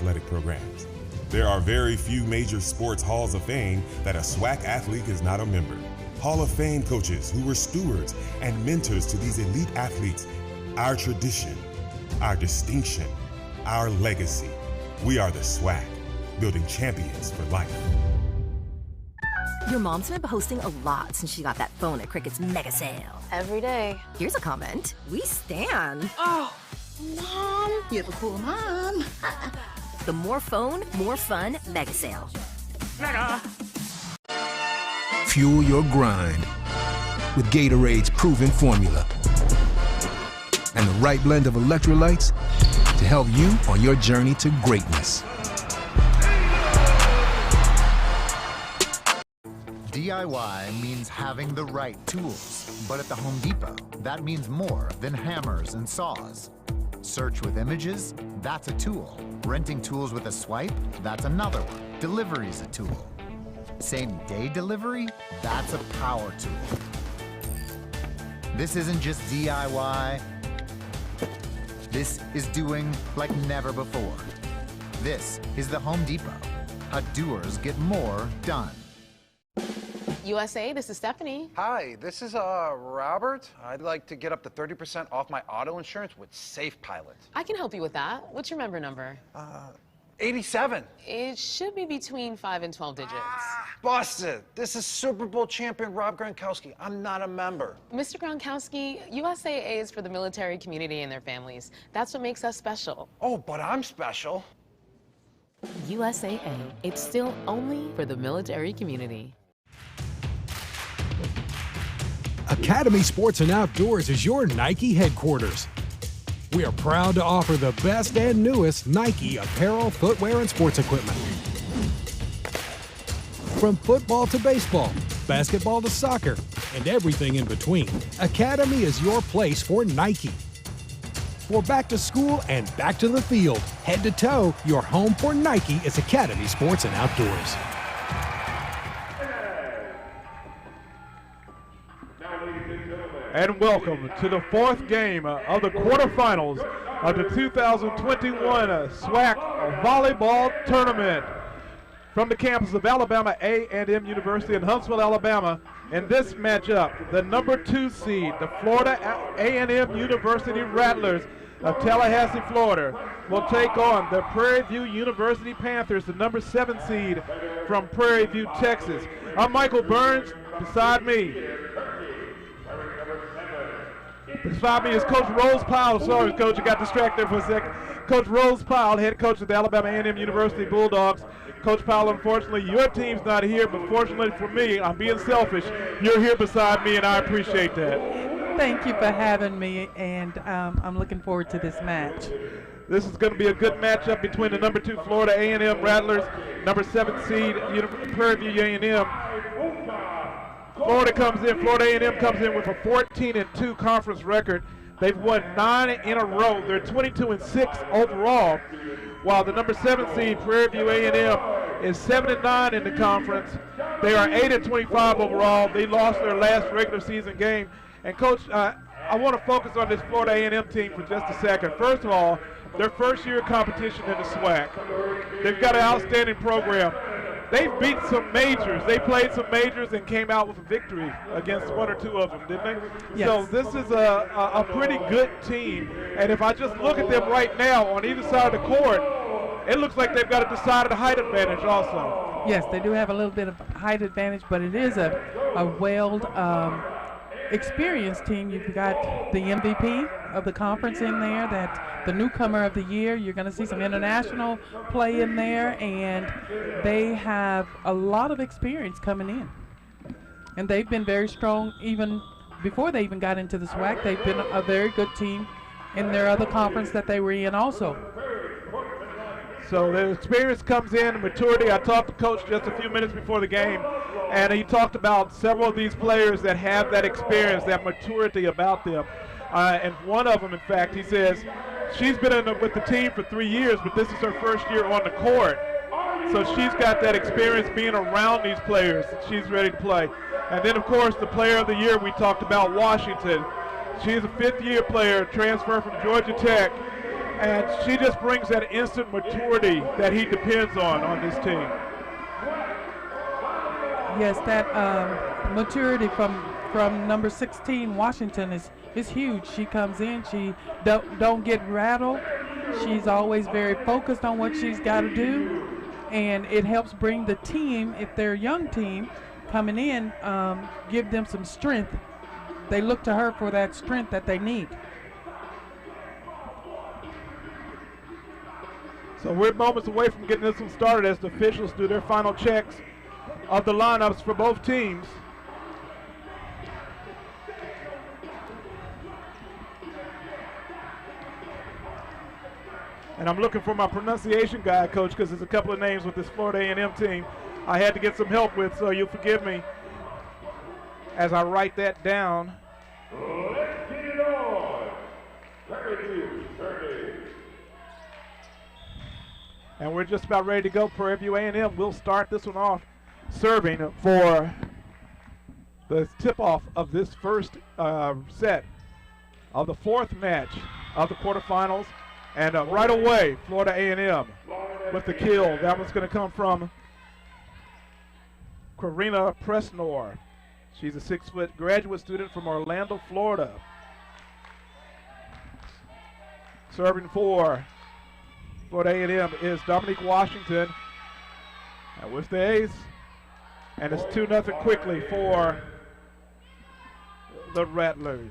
athletic programs. There are very few major sports halls of fame that a SWAC athlete is not a member. Hall of Fame coaches who were stewards and mentors to these elite athletes. Our tradition, our distinction, our legacy. We are the SWAC, building champions for life. Your mom's been posting a lot since she got that phone at Cricut's mega sale. Every day. Here's a comment. We stan. Oh, Mom, you have a cool mom. The more phone, more fun mega sale. Mega. Fuel your grind with Gatorade's proven formula and the right blend of electrolytes to help you on your journey to greatness. DIY means having the right tools, but at the Home Depot, that means more than hammers and saws. Search with images, that's a tool. Renting tools with a swipe, that's another one. Delivery's a tool. Same-day delivery, that's a power tool. This isn't just DIY. This is doing like never before. This is the Home Depot. How doers get more done. USA, this is Stephanie. Hi, this is Robert. I'd like to get up to 30% off my auto insurance with Safe Pilot. I can help you with that. What's your member number? 87. It should be between 5 and 12 digits. Busted. This is Super Bowl champion Rob Gronkowski. I'm not a member. Mr. Gronkowski, USAA is for the military community and their families. That's what makes us special. Oh, but I'm special. USAA, it's still only for the military community. Academy Sports and Outdoors is your Nike headquarters. We are proud to offer the best and newest Nike apparel, footwear, and sports equipment. From football to baseball, basketball to soccer, and everything in between, Academy is your place for Nike. For back to school and back to the field, head to toe, your home for Nike is Academy Sports and Outdoors. And welcome to the fourth game of the quarterfinals of the 2021 SWAC Volleyball Tournament. From the campus of Alabama A&M University in Huntsville, Alabama, in this matchup, the number 2 seed, the Florida A&M University Rattlers of Tallahassee, Florida, will take on the Prairie View University Panthers, the number 7 seed from Prairie View, Texas. I'm Michael Burns. Beside me is Coach Rose Powell. Sorry, Coach, I got distracted there for a second. Coach Rose Powell, head coach of the Alabama A&M University Bulldogs. Coach Powell, unfortunately, your team's not here, but fortunately for me, I'm being selfish. You're here beside me, and I appreciate that. Thank you for having me, and I'm looking forward to this match. This is going to be a good matchup between the number 2 Florida A&M Rattlers, number 7 seed Prairie View A&M. Florida A&M comes in with a 14-2 conference record. They've won 9 in a row. They're 22-6 overall, while the number 7 seed Prairie View A&M is 7-9 in the conference. They are 8-25 overall. They lost their last regular season game. And Coach, I want to focus on this Florida A&M team for just a second. First of all, their first year competition in the SWAC. They've got an outstanding program. They've beat some majors. They played some majors and came out with a victory against 1 or 2 of them, didn't they? Yes. So this is a pretty good team. And if I just look at them right now on either side of the court, it looks like they've got a decided height advantage also. Yes, they do have a little bit of height advantage, but it is a well experienced team. You've got the MVP of the conference in there, that the newcomer of the year. You're going to see some international play in there, and they have a lot of experience coming in. And they've been very strong even before they even got into the SWAC. They've been a very good team in their other conference that they were in also. So the experience comes in, maturity. I talked to Coach just a few minutes before the game, and he talked about several of these players that have that experience, that maturity about them. And one of them, in fact, he says she's been with the team for 3 years, but this is her first year on the court. So she's got that experience being around these players. She's ready to play. And then, of course, the player of the year, we talked about Washington. She's a 5th-year player, transfer from Georgia Tech. And she just brings that instant maturity that he depends on this team. Yes, that maturity from number 16, Washington, is huge. She comes in, she don't get rattled. She's always very focused on what she's got to do, and it helps bring the team, if they're a young team coming in, give them some strength. They look to her for that strength that they need. So we're moments away from getting this one started as the officials do their final checks of the lineups for both teams. And I'm looking for my pronunciation guide, Coach, because there's a couple of names with this Florida A&M team I had to get some help with, so you'll forgive me as I write that down. Let's get it on. And we're just about ready to go. Prairie View A&M will start this one off serving for the tip-off of this first set of the fourth match of the quarterfinals. And right away, Florida A&M with the kill. That one's going to come from Karina Presnor. She's a 6-foot graduate student from Orlando, Florida. Serving for Florida A&M is Dominique Washington. And with the ace, and it's 2-0 quickly for the Rattlers.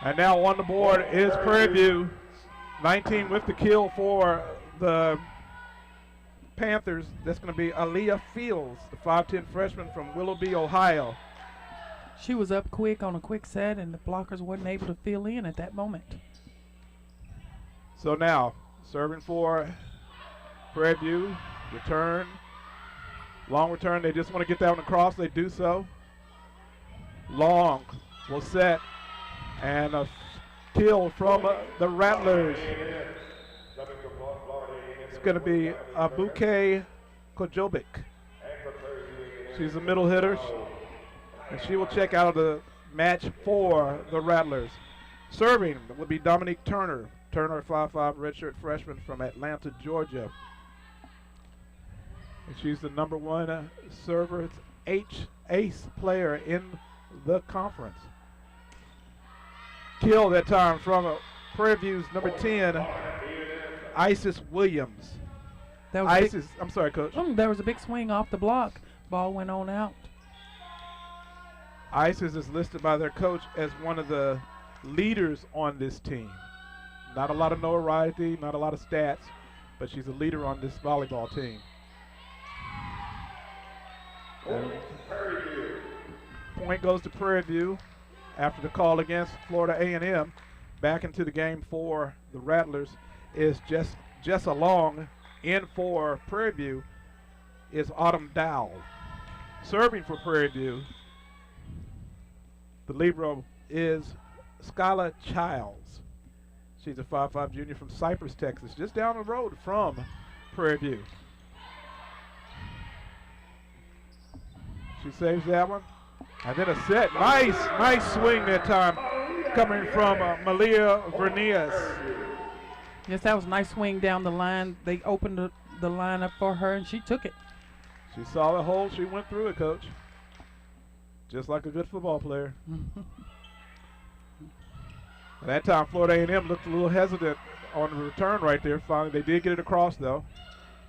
And now on the board is Prairie View, 19 with the kill for the Panthers. That's going to be Aaliyah Fields, the 5'10" freshman from Willoughby, Ohio. She was up quick on a quick set, and the blockers wasn't able to fill in at that moment. So now, serving for Prairie View, return, long return. They just want to get that one across. They do so. Long will set, and a kill from the Rattlers. It's going to be Abuke Kojovic. She's a middle hitter, and she will check out of the match for the Rattlers. Serving will be Dominique Turner. Turner, 5'5", redshirt freshman from Atlanta, Georgia. And she's the number 1 server, ace player in the conference. Kill that time from Prairie View's number 10, Isis Williams. That was Isis, I'm sorry, Coach. There was a big swing off the block. Ball went on out. Isis is listed by their coach as one of the leaders on this team. Not a lot of notoriety, not a lot of stats, but she's a leader on this volleyball team. Point goes to Prairie View after the call against Florida A&M. Back into the game for the Rattlers is Jessa Long. In for Prairie View is Autumn Dowell. Serving for Prairie View, the libero is Skyla Childs. She's a 5'5" junior from Cypress, Texas, just down the road from Prairie View. She saves that one. And then a set. Nice swing that time coming from Malia Vernias. Yes, that was a nice swing down the line. They opened the line up for her, and she took it. She saw the hole. She went through it, Coach. Just like a good football player. That time, Florida A&M looked a little hesitant on the return right there. Finally, they did get it across, though.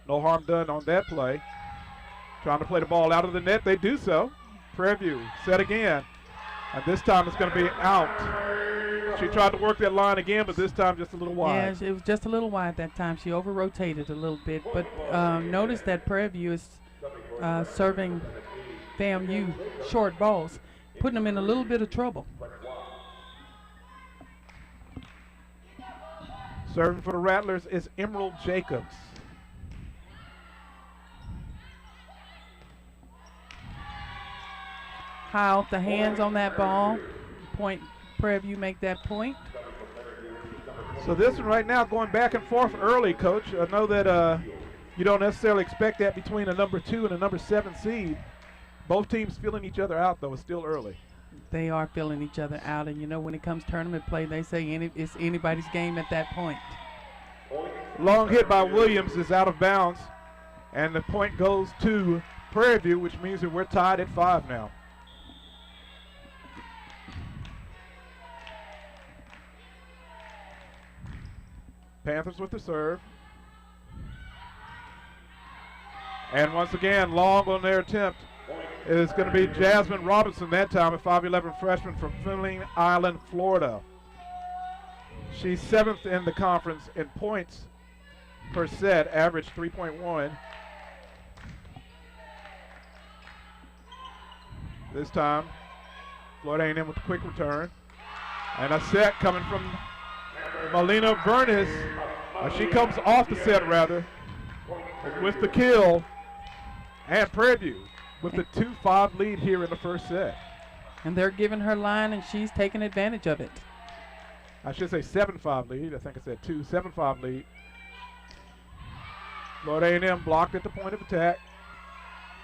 No harm done on that play. Trying to play the ball out of the net. They do so. Prairie View set again. And this time it's going to be out. She tried to work that line again, but this time just a little wide. Yeah, it was just a little wide that time. She over-rotated a little bit. But notice that Prairie View is serving FAMU short balls, putting them in a little bit of trouble. Serving for the Rattlers is Emerald Jacobs. High off the hands on that ball. Point, Prairie View make that point. So this one right now going back and forth early, Coach. I know that You don't necessarily expect that between a number 2 and a number 7 seed. Both teams feeling each other out, though. It's still early. They are filling each other out, and you know when it comes tournament play, they say it's anybody's game at that point. Long hit by Williams is out of bounds, and the point goes to Prairie View, which means that we're tied at 5 now. Panthers with the serve. And once again, long on their attempt. It's going to be Jasmine Robinson that time, a 5'11 freshman from Fleming Island, Florida. She's 7th in the conference in points per set, average 3.1. This time, Florida A&M with a quick return. And a set coming from Melina Vernis. She comes off the set, rather, with the kill. And Prairie View with the 2-5 lead here in the first set. And they're giving her line, and she's taking advantage of it. I should say 7-5 lead. I think I said 7-5 lead. Florida A&M blocked at the point of attack.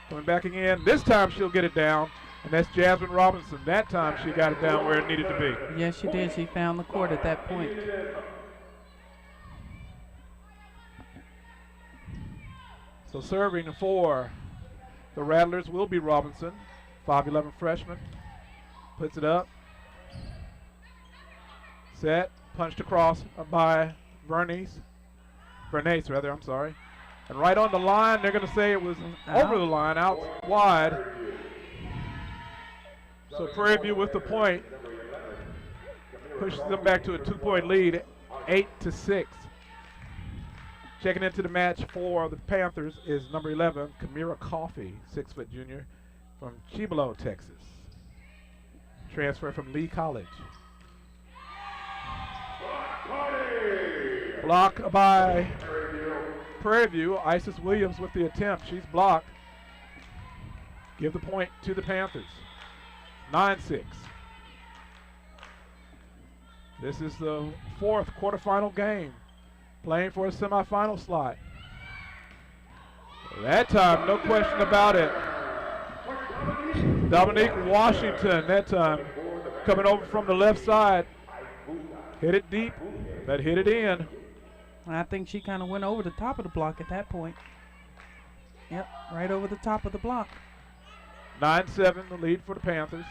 Coming back again. This time she'll get it down, and that's Jasmine Robinson. That time she got it down where it needed to be. Yes, she did. She found the court at that point. So serving for the Rattlers will be Robinson, 5'11 freshman. Puts it up. Set, punched across by Bernice, I'm sorry. And right on the line, they're going to say it was over the line, out wide. So Prairie View with the point pushes them back to a 2-point lead, 8-6. Checking into the match for the Panthers is number 11, Kamira Coffey, 6-foot junior from Chibolo, Texas. Transfer from Lee College. Block by Prairie View. Isis Williams with the attempt. She's blocked. Give the point to the Panthers. 9-6. This is the 4th quarterfinal game. Playing for a semifinal slot. That time, no question about it. Dominique Washington, that time, coming over from the left side. Hit it deep, but hit it in. I think she kind of went over the top of the block at that point. Yep, right over the top of the block. 9-7, the lead for the Panthers.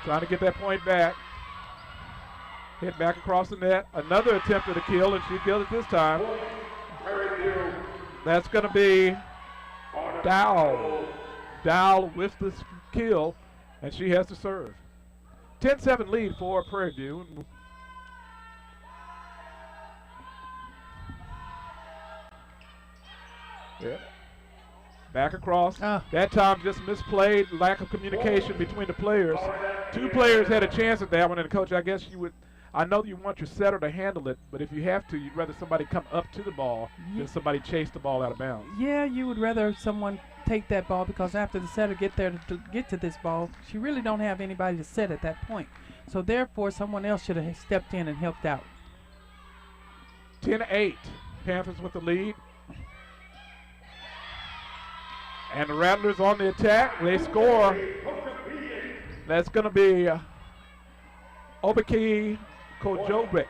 Trying to get that point back. Hit back across the net. Another attempt at a kill, and she killed it this time. That's going to be Dowell. Dowell with the kill, and she has to serve. 10-7 lead for Prairie View. Yeah. Back across. That time just misplayed, lack of communication between the players. 2 players had a chance at that one, and coach, I guess you would, I know you want your setter to handle it, but if you have to, you'd rather somebody come up to the ball than somebody chase the ball out of bounds. Yeah, you would rather someone take that ball, because after the setter get there to get to this ball, she really don't have anybody to set at that point. So therefore, someone else should have stepped in and helped out. 10-8, Panthers with the lead. And the Rattlers on the attack. They score. That's going to be Obuki Kojovic.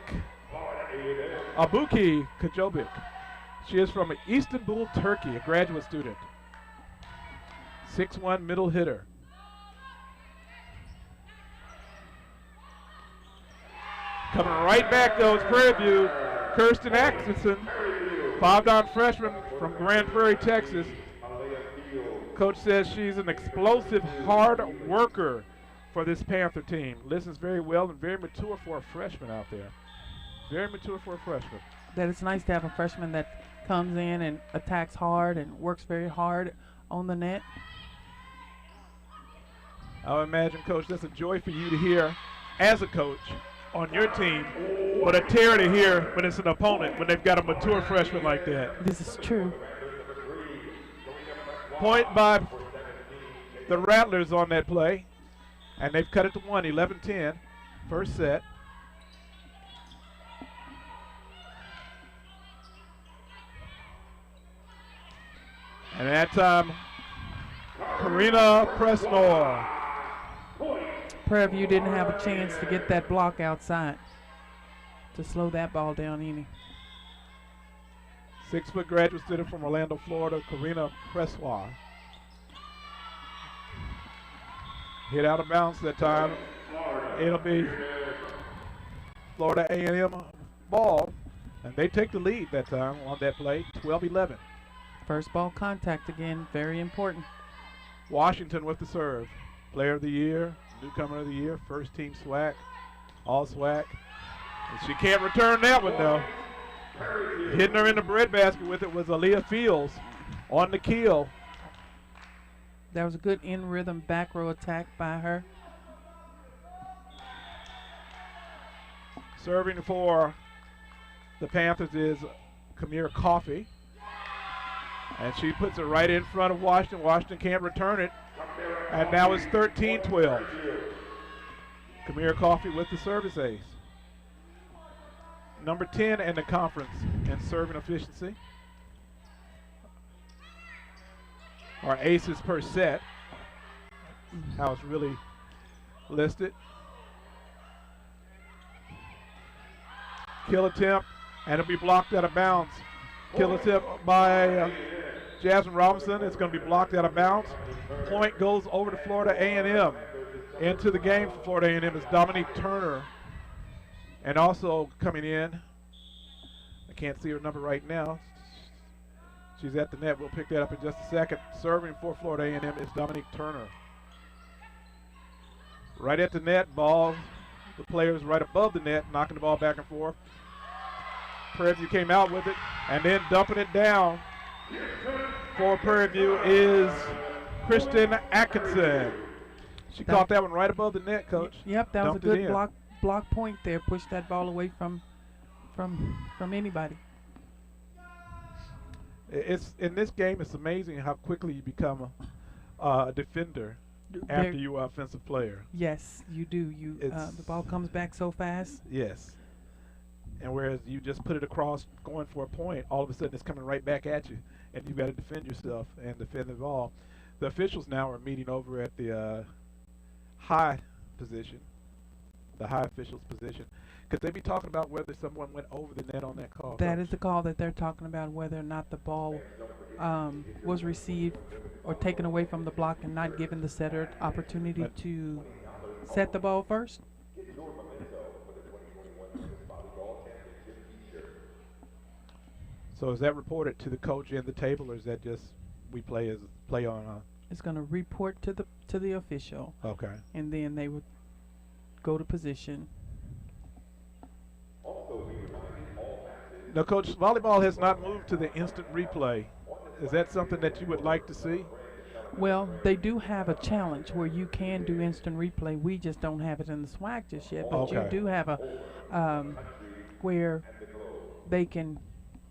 Abuki Kojovic. She is from Istanbul, Turkey, a graduate student. 6'1" middle hitter. Coming right back, though, is Prairie View. Kirsten Atkinson, 5'9" freshman from Grand Prairie, Texas. Coach says she's an explosive, hard worker for this Panther team. Listens very well and very mature for a freshman out there. Very mature for a freshman. That it's nice to have a freshman that comes in and attacks hard and works very hard on the net. I would imagine, Coach, that's a joy for you to hear as a coach on your team, but a terror to hear when it's an opponent, when they've got a mature freshman like that. This is true. Point by the Rattlers on that play, and they've cut it to 1, 11-10, first set. And that time, Karina Presnor. Prairie View didn't have a chance to get that block outside to slow that ball down any. 6-foot graduate student from Orlando, Florida, Karina Pressoir. Hit out of bounds that time. It'll be Florida A&M ball, and they take the lead that time on that play, 12-11. First ball contact again, very important. Washington with the serve. Player of the year, newcomer of the year, first team SWAC, all SWAC. And she can't return that one though. Hitting her in the breadbasket with it was Aaliyah Fields on the keel. That was a good in-rhythm back row attack by her. Serving for the Panthers is Kamir Coffey. And she puts it right in front of Washington. Washington can't return it. And now it's 13-12. Kamir Coffey with the service ace. Number 10 in the conference in serving efficiency. Or aces per set. How it's really listed. Kill attempt, and it'll be blocked out of bounds. Kill attempt by Jasmine Robinson. It's going to be blocked out of bounds. Point goes over to Florida A&M. Into the game for Florida A&M is Dominique Turner. And also coming in, I can't see her number right now. She's at the net. We'll pick that up in just a second. Serving for Florida A&M is Dominique Turner. Right at the net, ball. The players right above the net, knocking the ball back and forth. Prairie View came out with it, and then dumping it down for Prairie View is Kirsten Atkinson. She caught that one right above the net, Coach. Yep, that was a good block point there. Pushed that ball away from anybody. It's in this game. It's amazing how quickly you become a defender after you are an offensive player. Yes, you do. The ball comes back so fast. Yes. And whereas you just put it across going for a point, all of a sudden it's coming right back at you, and you've got to defend yourself and defend the ball. The officials now are meeting over at the high position, the high officials position. Could they be talking about whether someone went over the net on that call? That is the call that they're talking about, whether or not the ball was received or taken away from the block and not given the setter opportunity to set the ball first. So is that reported to the coach and the table, or is that just we play on? It's going to report to the official. Okay. And then they would go to position. Now, Coach, volleyball has not moved to the instant replay. Is that something that you would like to see? Well, they do have a challenge where you can do instant replay. We just don't have it in the SWAC just yet, but you do have a where they can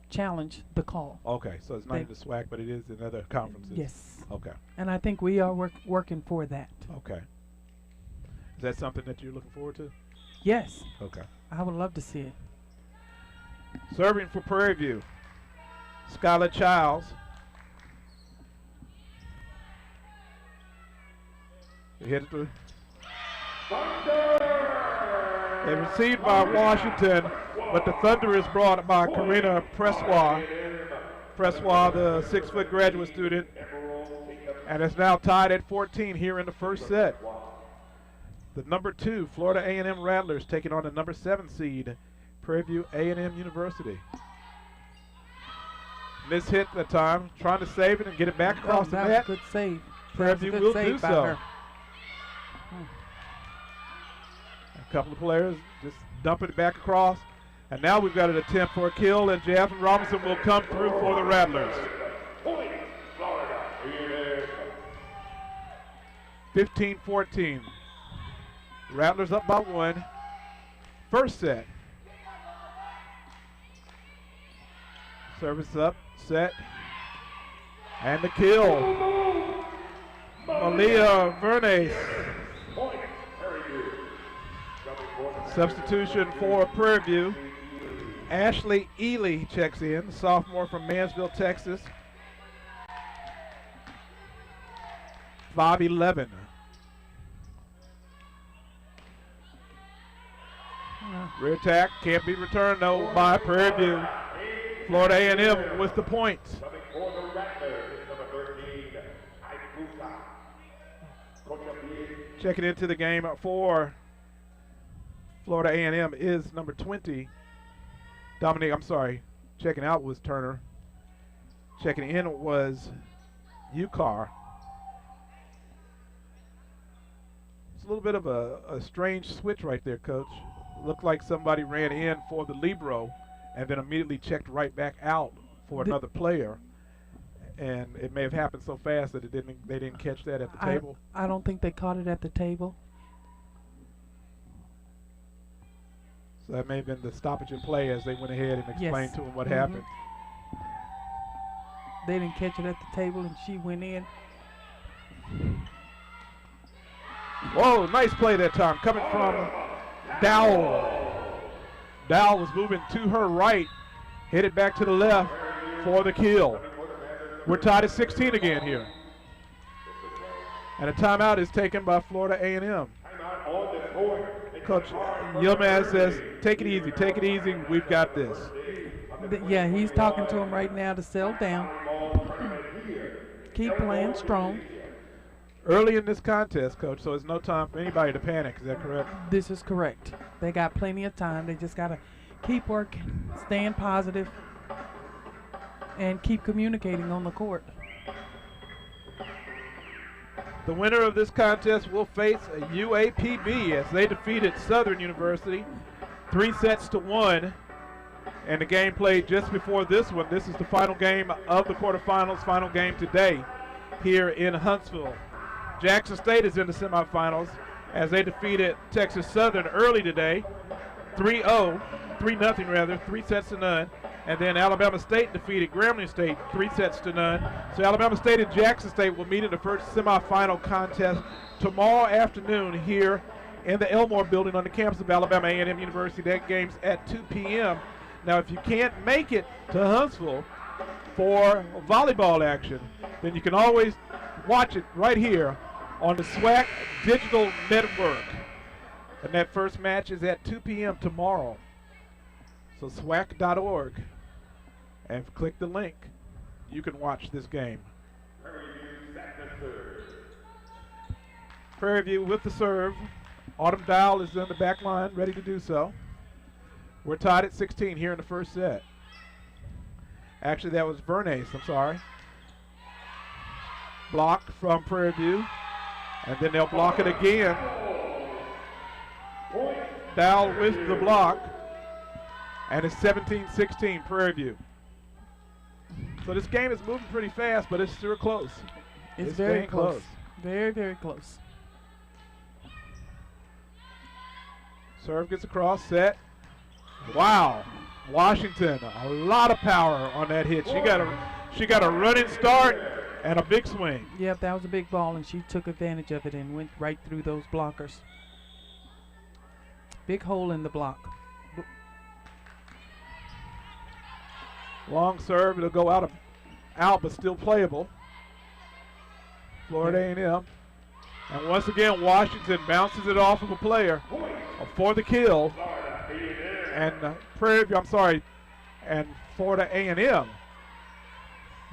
challenge the call. Okay, so it's not in the SWAC, but it is in other conferences. Yes. Okay. And I think we are working for that. Okay. Is that something that you're looking forward to? Yes. Okay. I would love to see it. Serving for Prairie View, Skylar Childs. They hit it through. They received by Washington, but the Thunder is brought by Karina Pressoir. Pressoir, the 6-foot graduate student, and it's now tied at 14 here in the first set. The number 2 Florida A&M Rattlers taking on the number 7 seed Prairie View A&M University. Miss hit that time, trying to save it and get it back across the net. That was a good save. Prairie View will do so. A couple of players just dumping it back across. And now we've got an attempt for a kill, and Jasmine Robinson will come through for the Rattlers. 15-14. Rattlers up by 1. First set. Service up, set, and the kill. Aaliyah Fields. Substitution for Prairie View. Ashley Ely checks in, sophomore from Mansville, Texas. 5-11. Rear attack can't be returned though by Prairie View. Florida A&M with the points. Checking into the game for Florida A&M is number 20. Dominique, I'm sorry. Checking out was Turner. Checking in was Ucar. It's a little bit of a strange switch right there, Coach. Looked like somebody ran in for the libero and then immediately checked right back out for another player. And it may have happened so fast that they didn't catch that at the table. I don't think they caught it at the table. So that may have been the stoppage in play as they went ahead and explained to him what happened. They didn't catch it at the table, and she went in. Whoa, nice play that time coming from Dowell. Dowell was moving to her right, headed back to the left for the kill. We're tied at 16 again here. And a timeout is taken by Florida A&M. Coach Yilmaz says, take it easy, we've got this. Yeah, he's talking to him right now to settle down. Keep playing strong. Early in this contest, Coach, so it's no time for anybody to panic. Is that correct? This is correct. They got plenty of time. They just got to keep working, staying positive, and keep communicating on the court. The winner of this contest will face a UAPB as they defeated Southern University 3-1. And the game played just before this one. This is the final game of the quarterfinals, final game today here in Huntsville. Jackson State is in the semifinals as they defeated Texas Southern early today, 3-0 rather, 3-0. And then Alabama State defeated Grambling State 3-0. So Alabama State and Jackson State will meet in the first semifinal contest tomorrow afternoon here in the Elmore building on the campus of Alabama A&M University. That game's at 2 p.m. Now, if you can't make it to Huntsville for volleyball action, then you can always watch it right here on the SWAC Digital Network. And that first match is at 2 p.m. tomorrow. So SWAC.org. And click the link. You can watch this game. Prairie View with the serve. Autumn Dial is in the back line, ready to do so. We're tied at 16 here in the first set. Actually, that was Bernays, I'm sorry. Block from Prairie View. And then they'll block it again. Dial with the block. And it's 17-16 Prairie View. So this game is moving pretty fast, but it's still close. It's very close. Very, very close. Serve gets across, set. Wow. Washington, a lot of power on that hit. She got a running start and a big swing. Yep, that was a big ball, and she took advantage of it and went right through those blockers. Big hole in the block. Long serve, it'll go out but still playable. Florida A&M. And once again, Washington bounces it off of a player for the kill. And and Florida A&M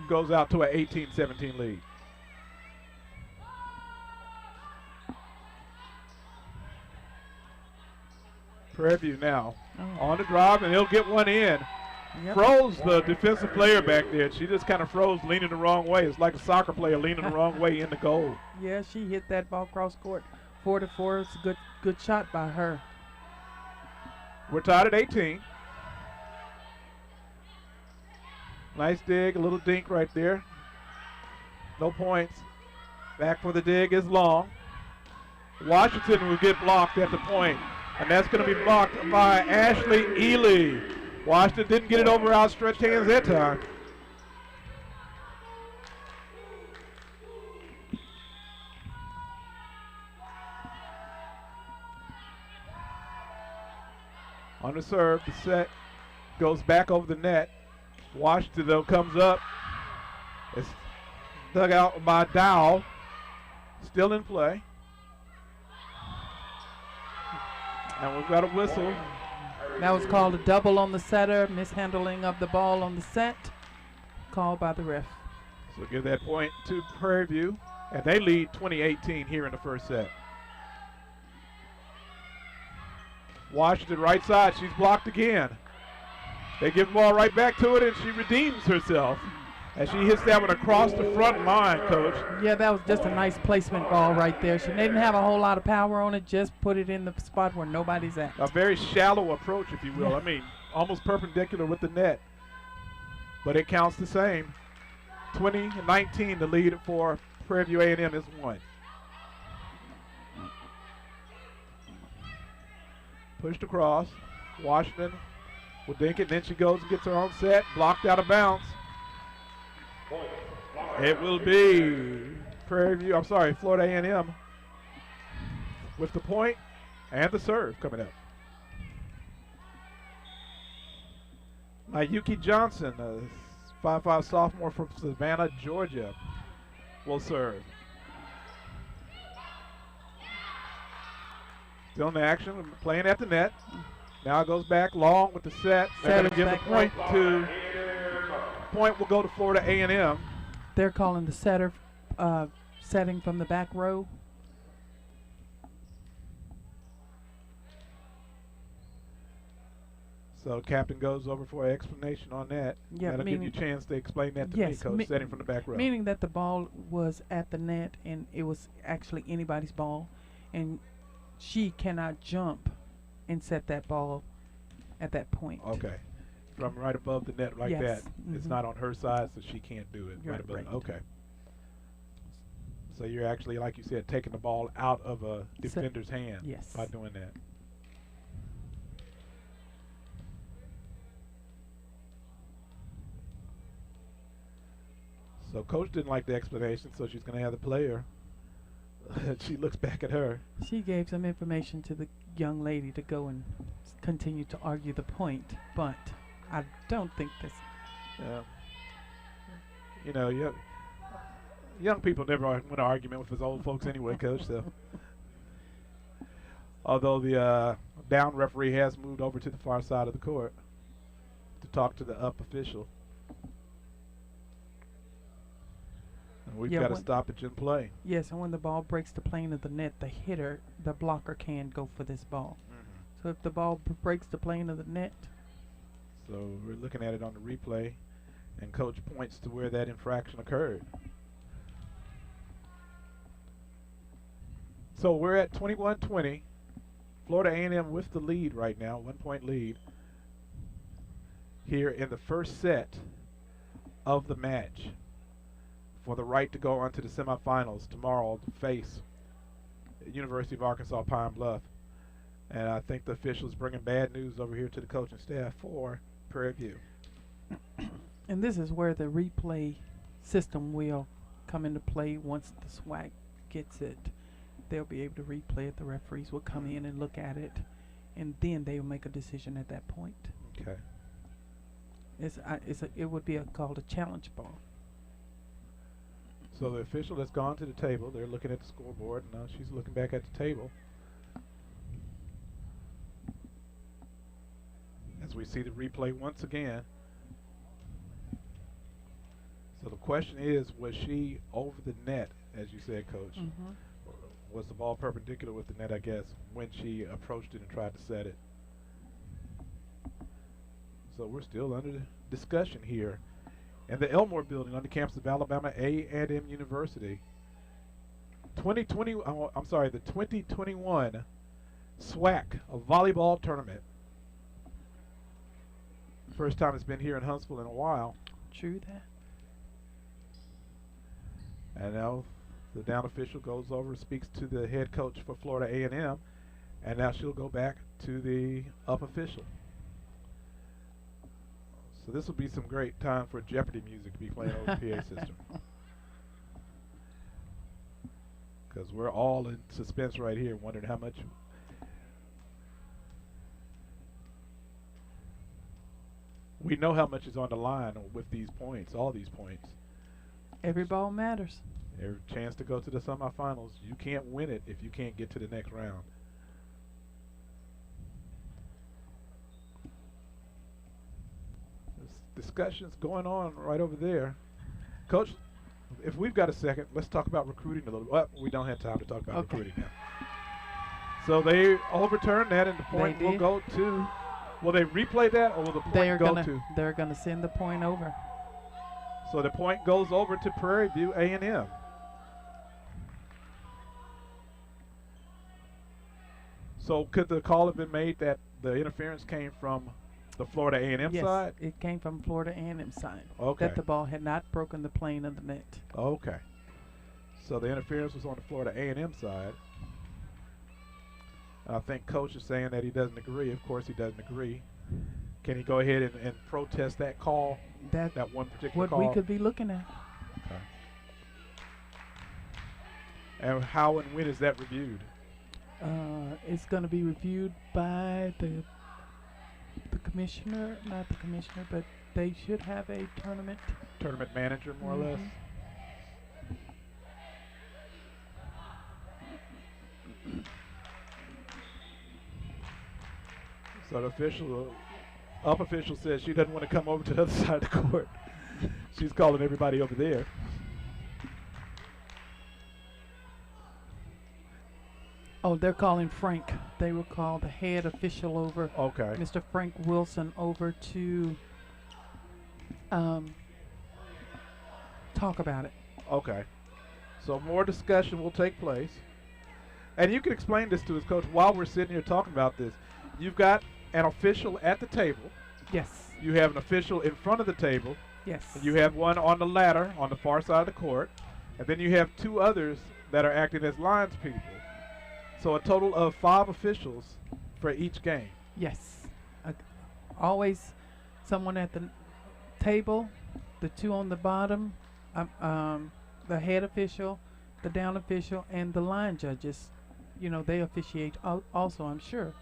goes out to an 18-17 lead. Prairie View now on the drive, and he'll get one in. Yep. Froze the defensive player back there. She just kind of froze, leaning the wrong way. It's like a soccer player leaning the wrong way in the goal. Yeah, she hit that ball cross court 4-4. It's a good shot by her. We're tied at 18. Nice dig, a little dink right there. No points. Back for the dig is Long. Washington will get blocked at the point, and that's going to be blocked by Ashley Ely. Washington didn't get it over outstretched hands that time. On the serve, the set goes back over the net. Washington, though, comes up. It's dug out by Dow. Still in play. And we've got a whistle. That was called a double on the setter, mishandling of the ball on the set, called by the ref. So give that point to Prairie View, and they lead 20-18 here in the first set. Washington right side, she's blocked again. They give the ball right back to it, and she redeems herself as she hits that one across the front line, Coach. Yeah, that was just a nice placement ball right there. She didn't have a whole lot of power on it, just put it in the spot where nobody's at. A very shallow approach, if you will. Yeah. I mean, almost perpendicular with the net. But it counts the same. 20-19, the lead for Prairie View A&M is 1. Pushed across. Washington will dink it, then she goes and gets her own set. Blocked out of bounds. It will be Florida A&M with the point and the serve coming up. Mayuki Johnson, a 5'5" sophomore from Savannah, Georgia, will serve. Still in the action, playing at the net. Now it goes back long with the set. They're going to give the point to. Point will go to Florida A&M. They're calling the setter setting from the back row. So captain goes over for an explanation on that. Yeah, that'll give you a chance to explain that to me, Coach, setting from the back row. Meaning that the ball was at the net and it was actually anybody's ball, and she cannot jump and set that ball at that point. Okay. From right above the net like that. Mm-hmm. It's not on her side, so she can't do it. Right above. Right. Okay. So you're actually, like you said, taking the ball out of a defender's hand by doing that. So Coach didn't like the explanation, so she's going to have the player. She looks back at her. She gave some information to the young lady to go and continue to argue the point, but I don't think this. You know, young people never win an argument with us old folks anyway, Coach. So, although the down referee has moved over to the far side of the court to talk to the up official. And we've got a stoppage in play. Yes, and when the ball breaks the plane of the net, the hitter, the blocker, can go for this ball. So if the ball breaks the plane of the net. So we're looking at it on the replay, and Coach points to where that infraction occurred. So we're at 21-20. Florida A&M with the lead right now, 1 point lead here in the first set of the match for the right to go on to the semifinals tomorrow to face University of Arkansas Pine Bluff. And I think the officials bringing bad news over here to the coaching staff for Prairie View. And this is where the replay system will come into play once the SWAC gets it. They'll be able to replay it. The referees will come in and look at it, and then they will make a decision at that point. Okay. It would be called a challenge ball. So the official has gone to the table. They're looking at the scoreboard, and now she's looking back at the table. As we see the replay once again. So the question is, was she over the net, as you said, Coach? Mm-hmm. Was the ball perpendicular with the net, I guess, when she approached it and tried to set it? So we're still under discussion here in the Elmore building on the campus of Alabama A&M University. The 2021 SWAC, a volleyball tournament. First time it's been here in Huntsville in a while. True that. And now the down official goes over, speaks to the head coach for Florida A&M, and now she'll go back to the up official. So this will be some great time for Jeopardy music to be playing over the PA system. Because we're all in suspense right here, wondering how much. We know how much is on the line with these points, all these points. Every ball matters. There's a chance to go to the semifinals. You can't win it if you can't get to the next round. There's discussions going on right over there. Coach, if we've got a second, let's talk about recruiting a little bit. Well, we don't have time to talk about recruiting now. So they overturned that, and the point will go to. Will they replay that, or will the point go to? They're gonna send the point over. So the point goes over to Prairie View A&M. So could the call have been made that the interference came from the Florida A&M side? Yes, it came from Florida A&M side. Okay. That the ball had not broken the plane of the net. Okay. So the interference was on the Florida A&M side. I think Coach is saying that he doesn't agree. Of course he doesn't agree. Can he go ahead and protest that call, that one particular call? What we could be looking at. Okay. And how and when is that reviewed? It's going to be reviewed by the commissioner, not the commissioner, but they should have a tournament manager, more or less. So the up official says she doesn't want to come over to the other side of the court. She's calling everybody over there. Oh, they're calling Frank. They will call the head official over. Okay. Mr. Frank Wilson over to talk about it. Okay. So more discussion will take place. And you can explain this to us, Coach, while we're sitting here talking about this. You've got an official at the table. Yes. You have an official in front of the table. Yes. And you have one on the ladder on the far side of the court. And then you have two others that are acting as lines people. So a total of 5 officials for each game. Yes. Always someone at the table, the 2 on the bottom, the head official, the down official, and the line judges. You know, they officiate also, I'm sure.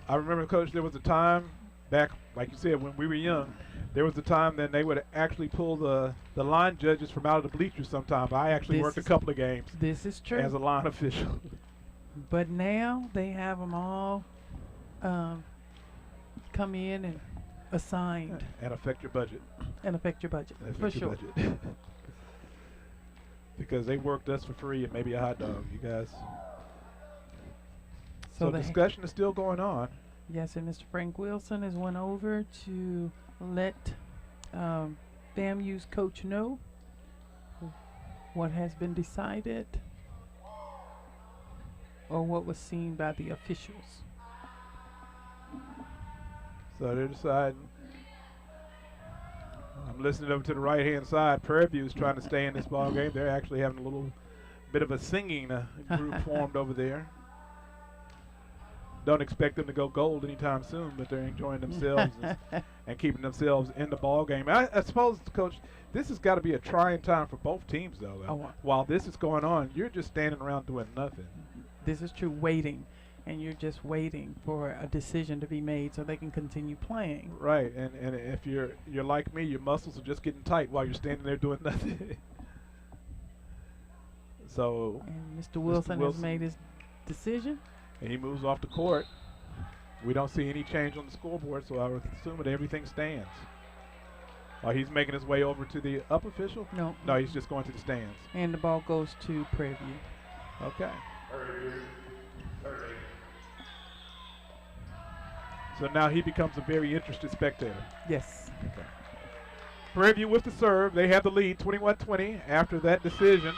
I remember, Coach, there was a time back, like you said, when we were young, there was a time that they would actually pull the line judges from out of the bleachers sometimes. I actually worked a couple of games. This is true. As a line official. But now they have them all come in and assigned. And affect your budget. And affect your budget, for sure. Budget. Because they worked us for free and maybe a hot dog, you guys. So discussion is still going on. Yes, and Mr. Frank Wilson has went over to let FAMU's coach know what has been decided or what was seen by the officials. So they're deciding. I'm listening over to the right-hand side. Prairie View is trying to stay in this ball game. They're actually having a little bit of a singing group formed over there. Don't expect them to go gold anytime soon, but they're enjoying themselves and keeping themselves in the ball game. I suppose, Coach, this has got to be a trying time for both teams, though. While this is going on, you're just standing around doing nothing. This is true, waiting, and you're just waiting for a decision to be made so they can continue playing. Right, and if you're like me, your muscles are just getting tight while you're standing there doing nothing. So, and Mr. Wilson has made his decision. And he moves off the court. We don't see any change on the scoreboard, so I would assume that everything stands. He's making his way over to the up official? No. No, he's just going to the stands. And the ball goes to Prairie View. Okay. So now he becomes a very interested spectator. Yes. Okay. Prairie View with the serve. They have the lead, 21-20 after that decision.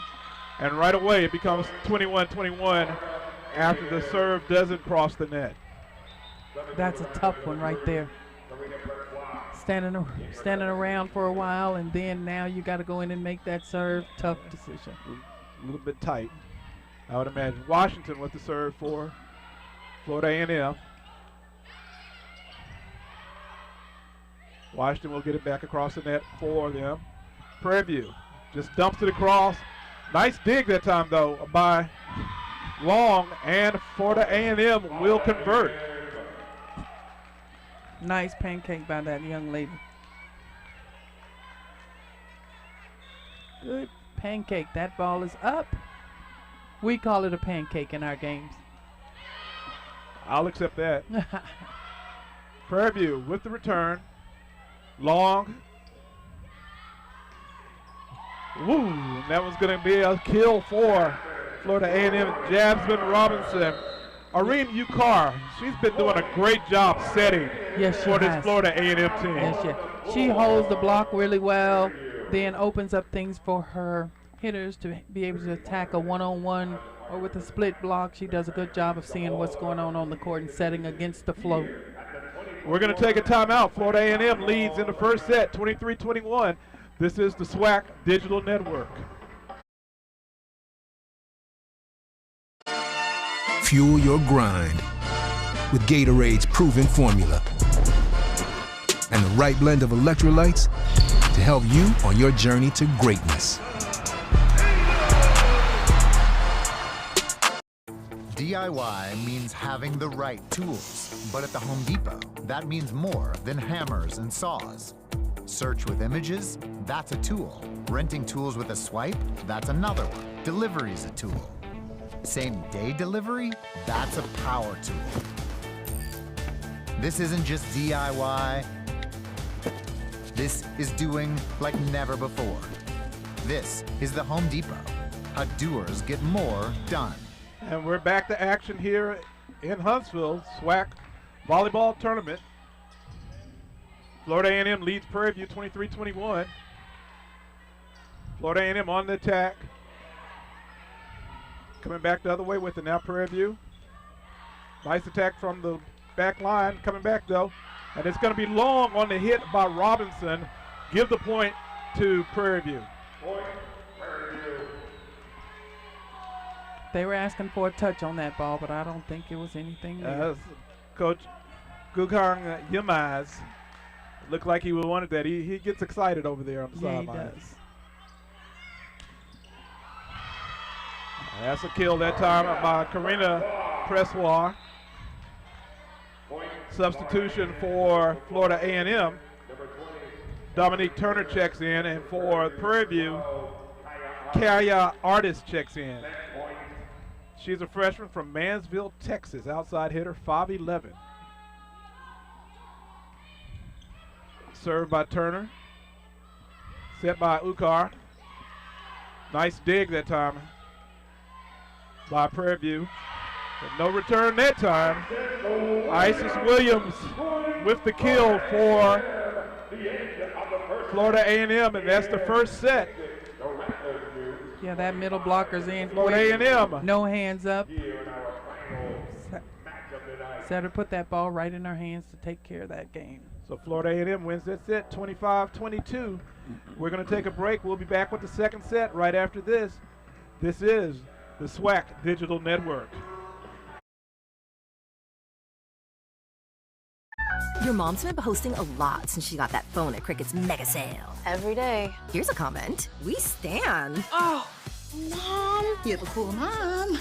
And right away it becomes 21-21 after the serve doesn't cross the net. That's a tough one right there. Standing around for a while, and then now you got to go in and make that serve. Tough decision. A little bit tight, I would imagine. Washington with the serve for Florida A&M. Washington will get it back across the net for them. Prairie View just dumps it across. Nice dig that time, though, by Long, and Florida A&M will convert. Nice pancake by that young lady. Good pancake. That ball is up. We call it a pancake in our games. I'll accept that. Prairie View with the return. Long. Woo, that was going to be a kill for Florida A&M. Jasmine Robinson. Irene Ukar, she's been doing a great job setting for this Florida A&M team. Yes, she holds the block really well, then opens up things for her hitters to be able to attack a one-on-one or with a split block. She does a good job of seeing what's going on the court and setting against the flow. We're going to take a timeout. Florida A&M leads in the first set, 23-21. This is the SWAC Digital Network. Fuel your grind with Gatorade's proven formula and the right blend of electrolytes to help you on your journey to greatness. DIY means having the right tools, but at the Home Depot, that means more than hammers and saws. Search with images, that's a tool. Renting tools with a swipe, that's another one. Delivery's a tool. Same-day delivery, that's a power tool. This isn't just DIY. This is doing like never before. This is the Home Depot. How doers get more done. And we're back to action here in Huntsville, SWAC Volleyball Tournament. Florida A&M leads Prairie View 23-21. Florida A&M on the attack. Coming back the other way with it now, Prairie View. Nice attack from the back line. Coming back though. And it's going to be long on the hit by Robinson. Give the point to Prairie View. They were asking for a touch on that ball, but I don't think it was anything there. Coach Gukang Yilmaz looked like he wanted that. He gets excited over there on the sideline. He does. That's a kill that time by Karina Pressoir. Substitution for Florida A&M. Dominique Turner checks in, and for Prairie View, Kaya Artist checks in. She's a freshman from Mansville, Texas. Outside hitter, 5'11". Served by Turner. Set by Ukar. Nice dig that time by Prairie View. But no return that time. Isis Williams with the kill for Florida A&M, and that's the first set. Yeah, that middle blocker's in. Florida A&M. No hands up. Setter put that ball right in her hands to take care of that game. So Florida A&M wins that set 25-22. We're going to take a break. We'll be back with the second set right after this. This is the SWAC Digital Network. Your mom's been posting a lot since she got that phone at Crickett's mega sale. Every day. Here's a comment. We stan. Oh, Mom. You're the cool mom.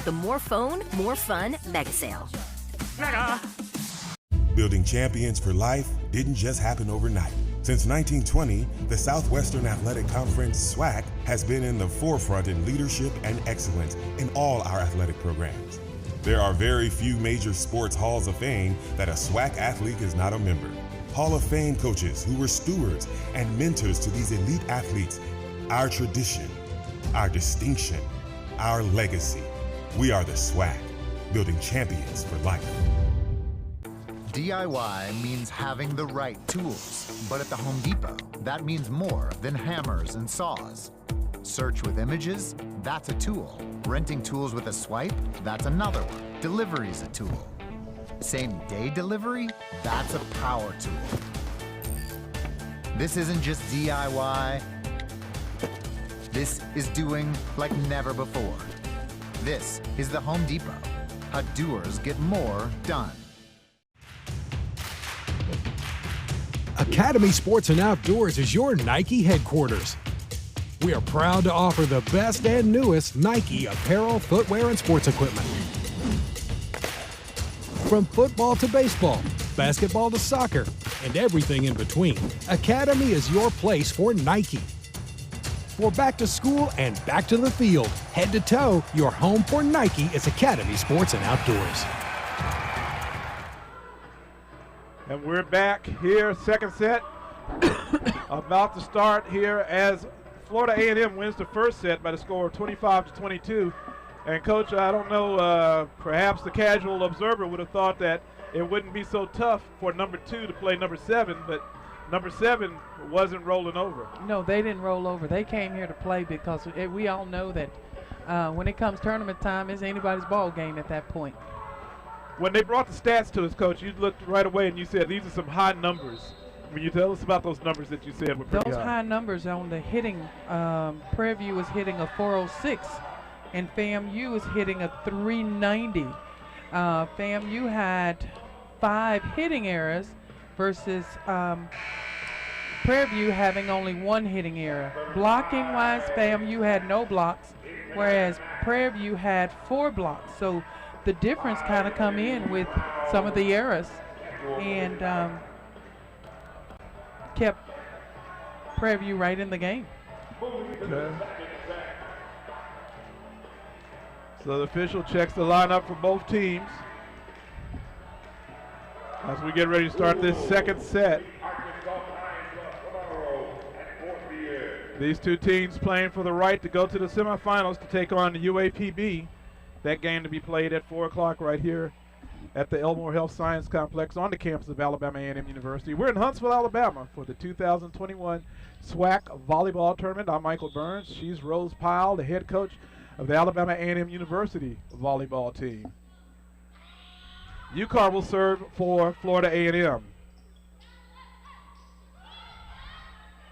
The more phone, more fun mega sale. Mega. Building champions for life didn't just happen overnight. Since 1920, the Southwestern Athletic Conference, SWAC, has been in the forefront in leadership and excellence in all our athletic programs. There are very few major sports halls of fame that a SWAC athlete is not a member. Hall of Fame coaches who were stewards and mentors to these elite athletes. Our tradition, our distinction, our legacy. We are the SWAC, building champions for life. DIY means having the right tools, but at the Home Depot, that means more than hammers and saws. Search with images, that's a tool. Renting tools with a swipe, that's another one. Delivery's a tool. Same-day delivery, that's a power tool. This isn't just DIY. This is doing like never before. This is the Home Depot. How doers get more done. Academy Sports and Outdoors is your Nike headquarters. We are proud to offer the best and newest Nike apparel, footwear, and sports equipment. From football to baseball, basketball to soccer, and everything in between, Academy is your place for Nike. For back to school and back to the field, head to toe, your home for Nike is Academy Sports and Outdoors. And we're back here, second set. About to start here as Florida A&M wins the first set by the score of 25-22. And Coach, I don't know, perhaps the casual observer would have thought that it wouldn't be so tough for number 2 to play number 7, but number 7 wasn't rolling over. No, they didn't roll over. They came here to play because we all know that when it comes tournament time, it's anybody's ball game at that point. When they brought the stats to us, Coach, you looked right away and you said these are some high numbers. Will you tell us about those numbers that you said were pretty Those high numbers on the hitting, Prairie View was hitting a 406, and FAMU is hitting a 390. FAMU had 5 hitting errors versus Prairie View having only 1 hitting error. Blocking-wise, FAMU had no blocks, whereas Prairie View had 4 blocks. So the difference kind of come in with some of the errors, and kept Prairie View right in the game. Okay. So the official checks the lineup for both teams as we get ready to start this second set. These two teams playing for the right to go to the semifinals to take on the UAPB. That game to be played at 4 o'clock right here at the Elmore Health Science Complex on the campus of Alabama A&M University. We're in Huntsville, Alabama for the 2021 SWAC Volleyball Tournament. I'm Michael Burns. She's Rose Pyle, the head coach of the Alabama A&M University volleyball team. UCAR will serve for Florida A&M.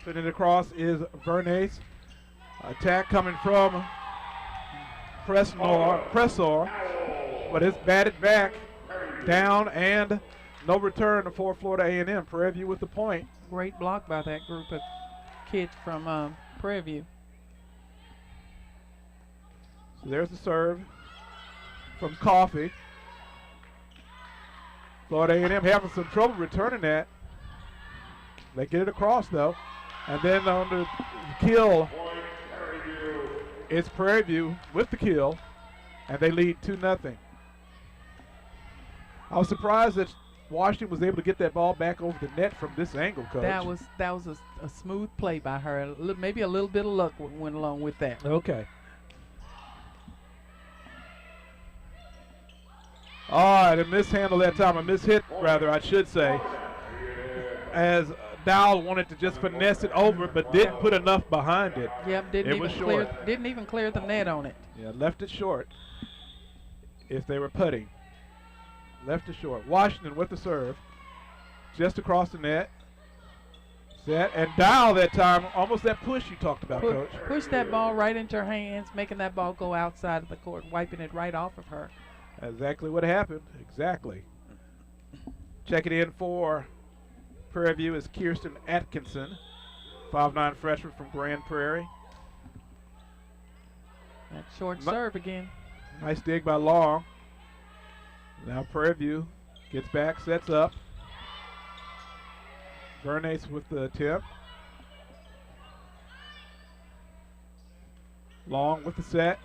Putting it across is Vernace. Attack coming from Pressor, but it's batted back, down, and no return for Florida A&M. Prairie View with the point. Great block by that group of kids from Prairie View. So there's the serve from Coffee. Florida A&M having some trouble returning that. They get it across though, and then on the kill, it's Prairie View with the kill, and they lead 2-0. I was surprised that Washington was able to get that ball back over the net from this angle, Coach. That was a smooth play by her. Maybe a little bit of luck went along with that. Okay. All right, a mishandle that time, a mishit rather, I should say, as Dowell wanted to just finesse it over, but didn't put enough behind it. Yep, didn't even clear the net on it. Yeah, left it short. If they were putting, left it short. Washington with the serve, just across the net. Set, and Dowell that time, almost that push you talked about, Coach. Push that ball right into her hands, making that ball go outside of the court, wiping it right off of her. Exactly what happened. Exactly. Checking in for Prairie View is Kirsten Atkinson, 5'9" freshman from Grand Prairie. That short serve again. Nice dig by Long. Now Prairie View gets back, sets up. Bernace with the attempt. Long with the set.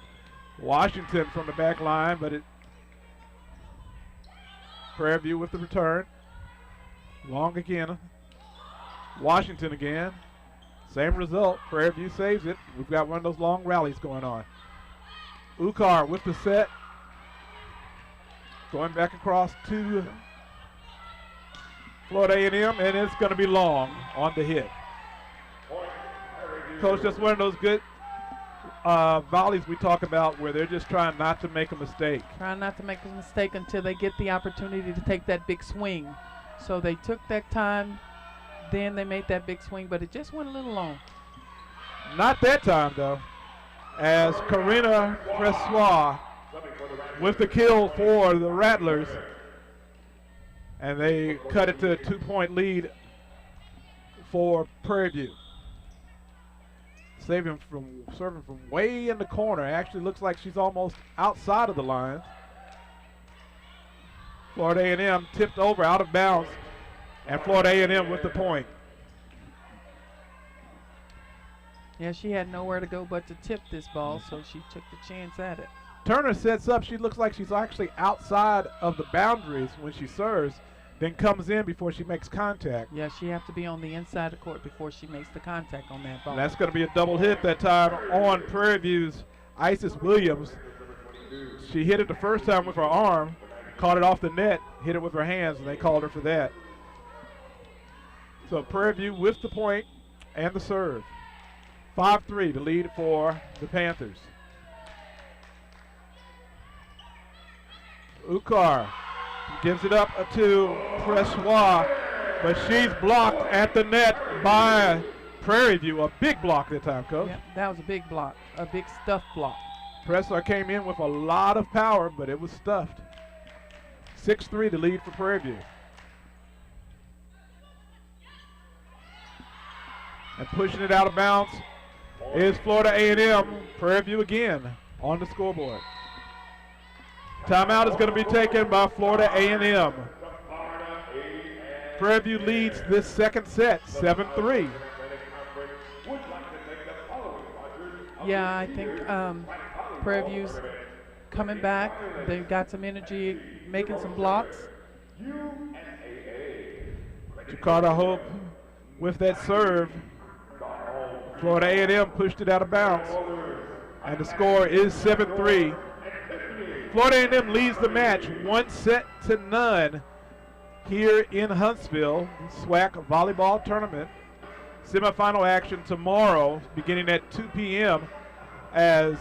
Washington from the back line, but it Prairie View with the return. Long again. Washington again. Same result. Prairie View saves it. We've got one of those long rallies going on. Ukar with the set. Going back across to Florida A&M, and it's going to be Long on the hit. Coach, that's one of those good volleys we talk about where they're just trying not to make a mistake. Trying not to make a mistake until they get the opportunity to take that big swing. So they took that time, then they made that big swing, but it just went a little long. Not that time, though, as Karina Pressois with the kill for the Rattlers, and they cut it to a 2-point lead for Prairie View. Serving from way in the corner. Actually looks like she's almost outside of the line. Florida A&M tipped over out of bounds, and Florida A&M with the point. Yeah, she had nowhere to go but to tip this ball, so she took the chance at it. Turner sets up. She looks like she's actually outside of the boundaries when she serves, then comes in before she makes contact. Yeah, she have to be on the inside of the court before she makes the contact on that ball. And that's going to be a double hit that time on Prairie View's Isis Williams. She hit it the first time with her arm, caught it off the net, hit it with her hands, and they called her for that. So Prairie View with the point and the serve. 5-3 to lead for the Panthers. Ukar gives it up to Pressois, but she's blocked at the net by Prairie View. A big block that time, Coach. Yep, that was a big block, a big stuffed block. Pressois came in with a lot of power, but it was stuffed. 6-3 to lead for Prairie View. And pushing it out of bounds is Florida A&M. Prairie View again on the scoreboard. Timeout is going to be taken by Florida A&M. Prairie View leads this second set, 7-3. Yeah, I think Prairie View's coming back. They've got some energy, making some blocks. Jakarta Hope with that serve. Florida A&M pushed it out of bounds. And the score is 7-3. Florida A&M leads the match 1-0 here in Huntsville, SWAC Volleyball Tournament. Semifinal action tomorrow beginning at 2 p.m. as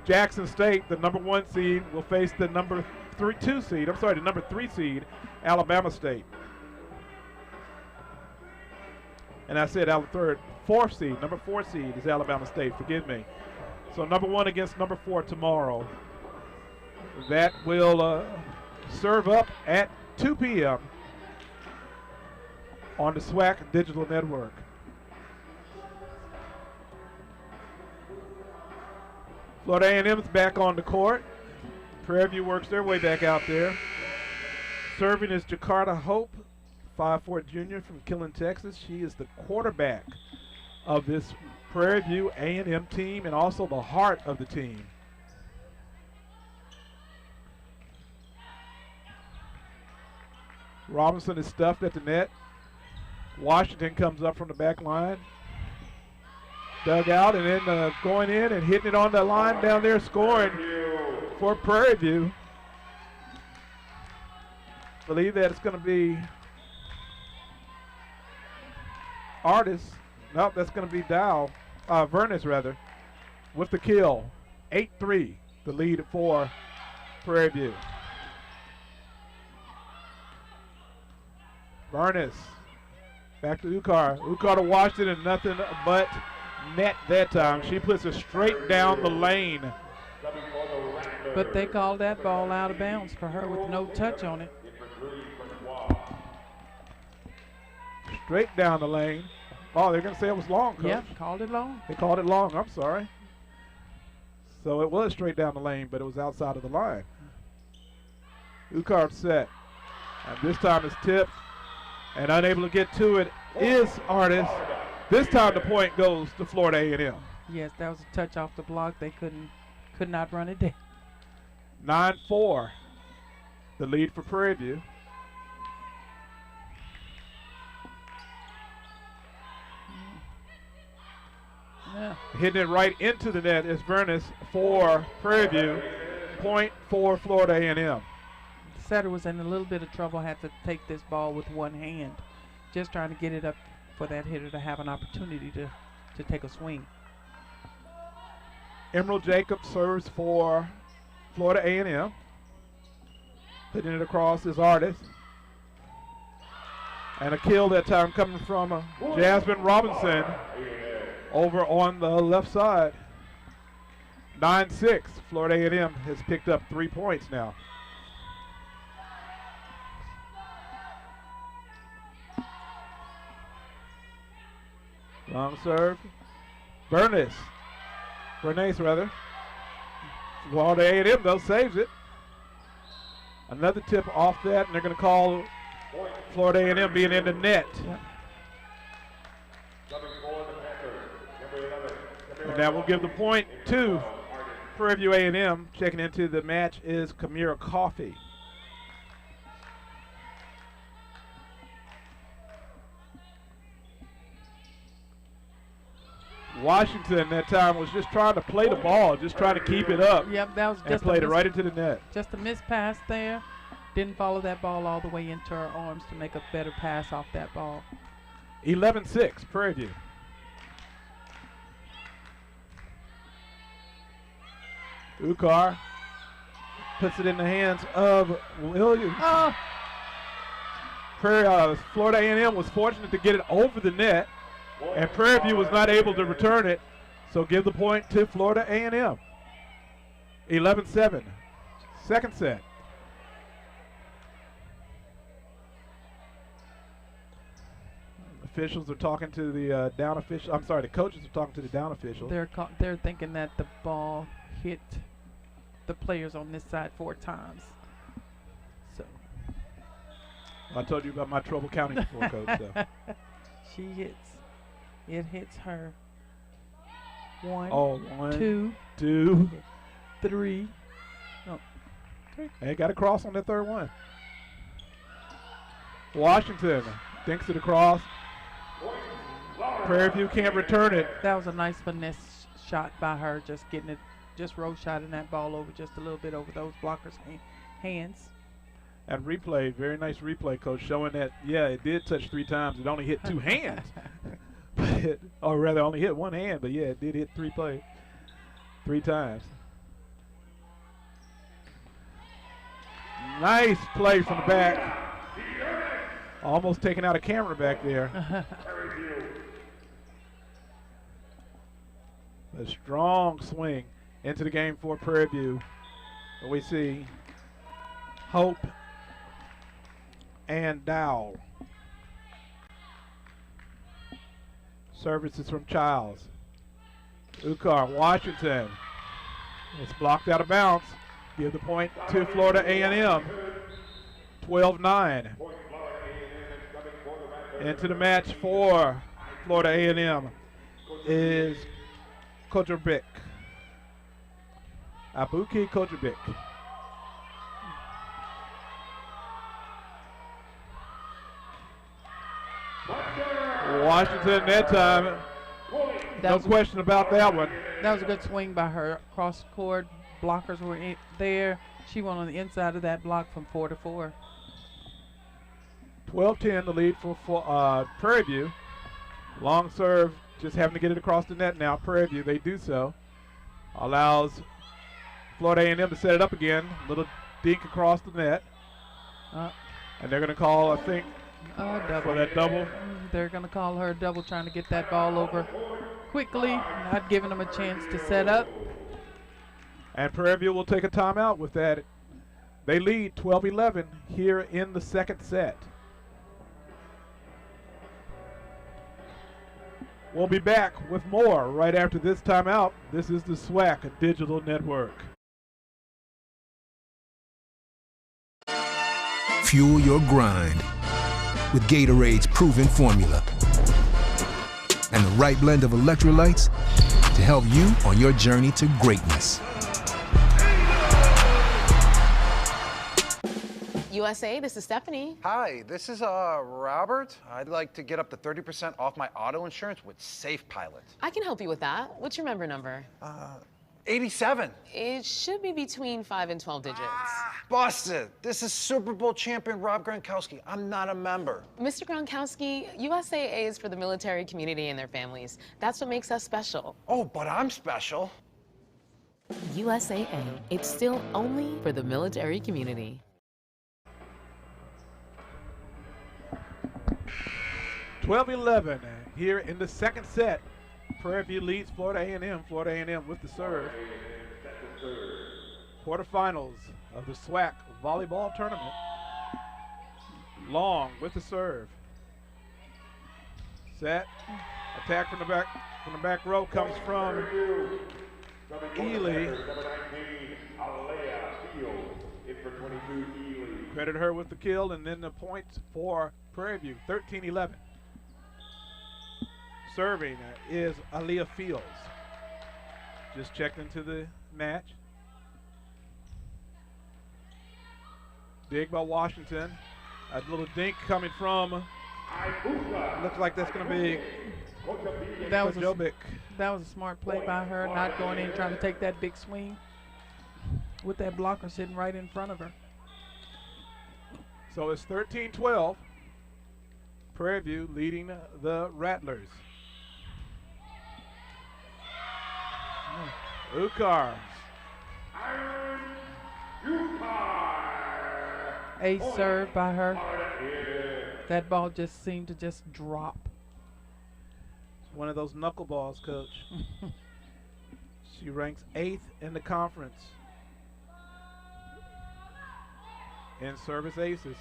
Jackson State, the number 1 seed, will face the number 3 seed, Alabama State. And I said number 4 seed is Alabama State, forgive me. So number 1 against number 4 tomorrow. That will serve up at 2 p.m. on the SWAC Digital Network. Florida A&M is back on the court. Prairie View works their way back out there. Serving is Jakarta Hope, 5'4" junior from Killen, Texas. She is the quarterback of this Prairie View A&M team and also the heart of the team. Robinson is stuffed at the net. Washington comes up from the back line. Dug out and then going in and hitting it on the line down there, scoring for Prairie View. Believe that it's going to be Artis. Nope, that's going to be Vernus rather, with the kill. 8-3, the lead for Prairie View. Vernus, back to Ukar. Ukar to Washington and nothing but net that time. She puts it straight down the lane. But they called that ball out of bounds for her with no touch on it. Straight down the lane. Oh, they're going to say it was long, Coach. Yep, called it long. They called it long. I'm sorry. So it was straight down the lane, but it was outside of the line. Ukar set. And this time it's tipped. And unable to get to it is Artis. This time the point goes to Florida A&M. Yes, that was a touch off the block. They could not run it down. 9-4, the lead for Prairie View. Yeah. Hitting it right into the net is Vernus for Prairie View. Point for Florida A&M. Setter was in a little bit of trouble, had to take this ball with one hand. Just trying to get it up for that hitter to have an opportunity to take a swing. Emerald Jacobs serves for Florida A&M. Putting it across is Artis. And a kill that time coming from Jasmine Robinson over on the left side. 9-6. Florida A&M has picked up 3 points now. Long serve. Bernice rather. Florida A&M though saves it. Another tip off that, and they're going to call Florida A&M being in the net. And that will give the point to Prairie View A&M. Checking into the match is Kamira Coffey. Washington that time was just trying to play the ball, just trying to keep it up. Yep, that was just and played it right into the net. Just a missed pass there. Didn't follow that ball all the way into her arms to make a better pass off that ball. 11-6, Prairie View. Ukar puts it in the hands of Williams. Florida A&M was fortunate to get it over the net, and Prairie View was not able to return it, so give the point to Florida A&M. 11-7, second set. Officials are talking to the down official. I'm sorry, the coaches are talking to the down official. They're thinking that the ball hit the players on this side 4 times. So I told you about my trouble counting before, Coach. So. It hits her. 1, one, 2, 3. No, 3. They got a cross on that third one. Washington thinks it across. Prairie View can't return it. That was a nice finesse shot by her, just getting it, just roll shotting that ball over just a little bit over those blockers' hands. And replay, very nice replay, Coach, showing that, yeah, it did touch 3 times. It only hit 2 hands. Or rather, only hit 1 hand, but yeah, it did hit 3 times. Nice play from the back. Almost taking out a camera back there. A strong swing into the game for Prairie View. And we see Hope and Dowell. Services from Childs. Ukar, Washington. It's blocked out of bounds. Give the point to Florida A&M. 12-9. Into the match for Florida A&M is Kojovic. Abuki Kojovic. Washington that time. No question about that one. That was a good swing by her. Cross court, blockers were there. She went on the inside of that block from 4-4. 12-10 the lead for Prairie View. Long serve, just having to get it across the net now. Prairie View, they do so. Allows Florida A&M to set it up again. Little dink across the net. And they're going to call, I think, for that double. They're going to call her a double, trying to get that ball over quickly, not giving them a chance to set up. And Prairie View will take a timeout with that. They lead 12-11 here in the second set. We'll be back with more right after this timeout. This is the SWAC Digital Network. Fuel your grind with Gatorade's proven formula and the right blend of electrolytes to help you on your journey to greatness. USA, this is Stephanie. Hi, this is Robert. I'd like to get up to 30% off my auto insurance with Safe Pilot. I can help you with that. What's your member number? 87. It should be between 5 and 12 digits. Busted. This is Super Bowl champion Rob Gronkowski. I'm not a member. Mr. Gronkowski, USAA is for the military community and their families. That's what makes us special. Oh, but I'm special. USAA, it's still only for the military community. 12-11 here in the second set. Prairie View leads Florida A&M. Florida A&M with the serve. Quarterfinals of the SWAC volleyball tournament. Long with the serve. Set. Attack from the back row comes from Ely. Credit her with the kill, and then the points for Prairie View. 13-11. Serving is Aaliyah Fields. just checked into the match. Dig by Washington. A little dink coming from. Looks like that's going to be that was Jovic. That was a smart play by her, not going in trying to take that big swing with that blocker sitting right in front of her. So it's 13-12. Prairie View leading the Rattlers. Ukar. Ace serve by her. That ball just seemed to just drop. It's one of those knuckleballs, Coach. She ranks 8th in the conference in service aces.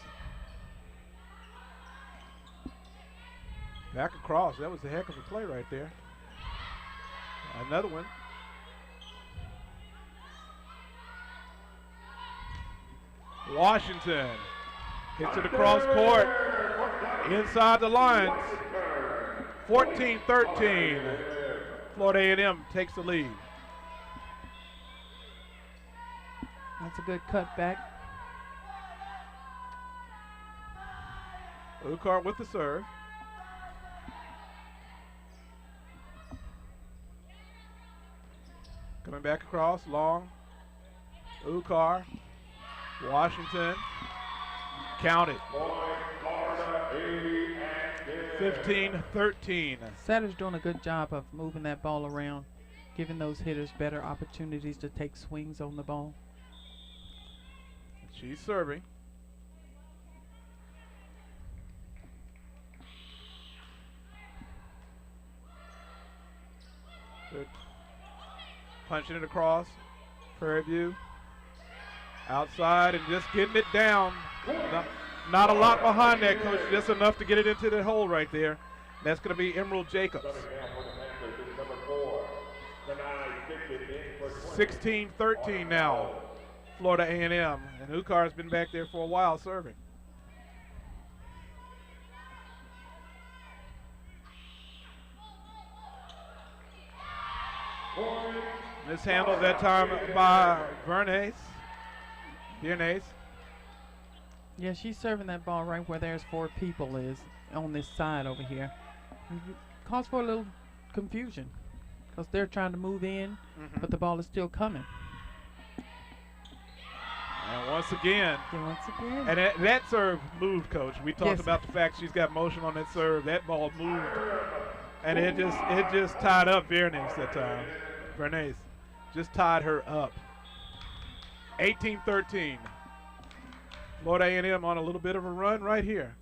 Back across. That was a heck of a play right there. Another one. Washington hits it across court, inside the lines. 14-13. Florida A&M takes the lead. That's a good cutback. Ukar with the serve. Coming back across, long. Ukar. Washington. Counted. 15-13. Satter's doing a good job of moving that ball around, giving those hitters better opportunities to take swings on the ball. She's serving. Good. Punching it across. Prairie View. Outside and just getting it down. Not a lot behind that, Coach. Just enough to get it into the hole right there. That's going to be Emerald Jacobs. 16-13 now. Florida A&M. And Ukar's been back there for a while serving. Mishandled that time by Bernays. Yeah, she's serving that ball right where there's 4 people is on this side over here. Cause for a little confusion because they're trying to move in, but the ball is still coming. And once again. And that serve moved, Coach. We talked about the fact she's got motion on that serve. That ball moved. And it just tied up Bernays that time. Bernays just tied her up. 18-13. Florida A&M on a little bit of a run right here.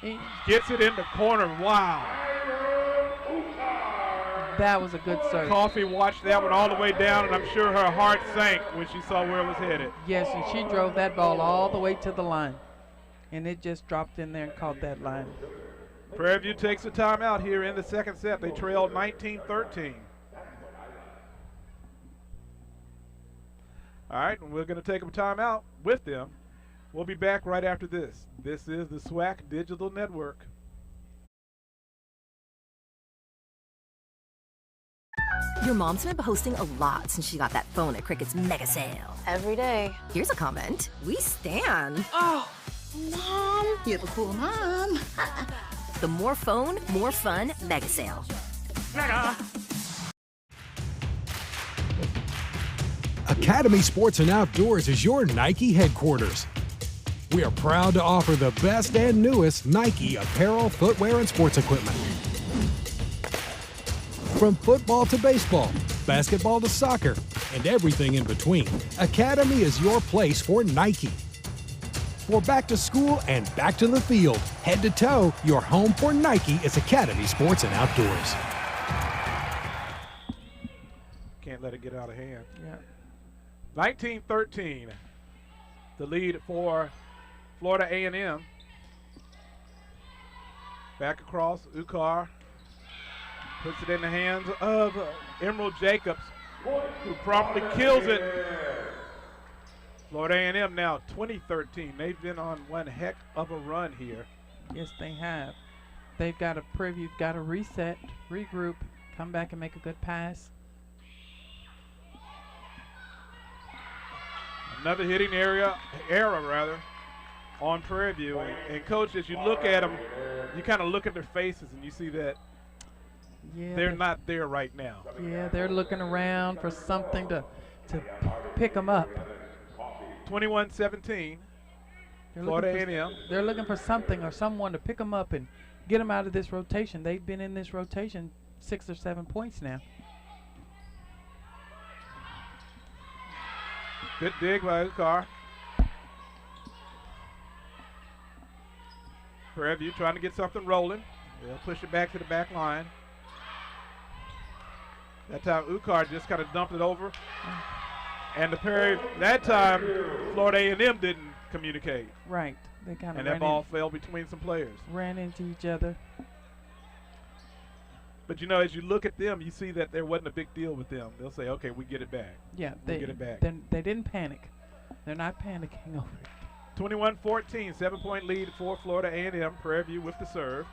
Gets it in the corner. Wow. That was a good serve. Coffee watched that one all the way down, and I'm sure her heart sank when she saw where it was headed. Yes, and she drove that ball all the way to the line. And it just dropped in there and caught that line. Prairie View takes a timeout here in the second set. They trailed 19-13. All right, and we're going to take a timeout with them. We'll be back right after this. This is the SWAC Digital Network. Your mom's been posting a lot since she got that phone at Crickett's mega sale. Every day. Here's a comment. We stan. Oh, Mom. You're the cool mom. The more phone, more fun mega sale. Mega. Academy Sports and Outdoors is your Nike headquarters. We are proud to offer the best and newest Nike apparel, footwear, and sports equipment. From football to baseball, basketball to soccer, and everything in between, Academy is your place for Nike. For back to school and back to the field, head to toe, your home for Nike is Academy Sports and Outdoors. Can't let it get out of hand. Yeah. 19-13, the lead for Florida A&M. Back across, Ukar puts it in the hands of Emerald Jacobs, who promptly kills it. Florida A&M now 20-13. They've been on one heck of a run here. Yes, they have. They've got to reset, regroup, come back and make a good pass. Another hitting error on Prairie View. And Coach, as you look at them, you kind of look at their faces and you see that they're not there right now. Yeah, they're looking around for something to pick them up. 21-17, Florida A&M. They're looking for something or someone to pick them up and get them out of this rotation. They've been in this rotation 6 or 7 points now. Good dig by Ukar. Prairie View trying to get something rolling. They'll push it back to the back line. That time Ukar just kind of dumped it over. And the Prairie, that time Florida A&M didn't communicate. Right. They kind of and that ball fell between some players. Ran into each other. But you know, as you look at them, you see that there wasn't a big deal with them. They'll say, okay, we get it back. Yeah, we get it back. They didn't panic. They're not panicking over it. 21-14, 7-point lead for Florida A&M. Prairie View with the serve.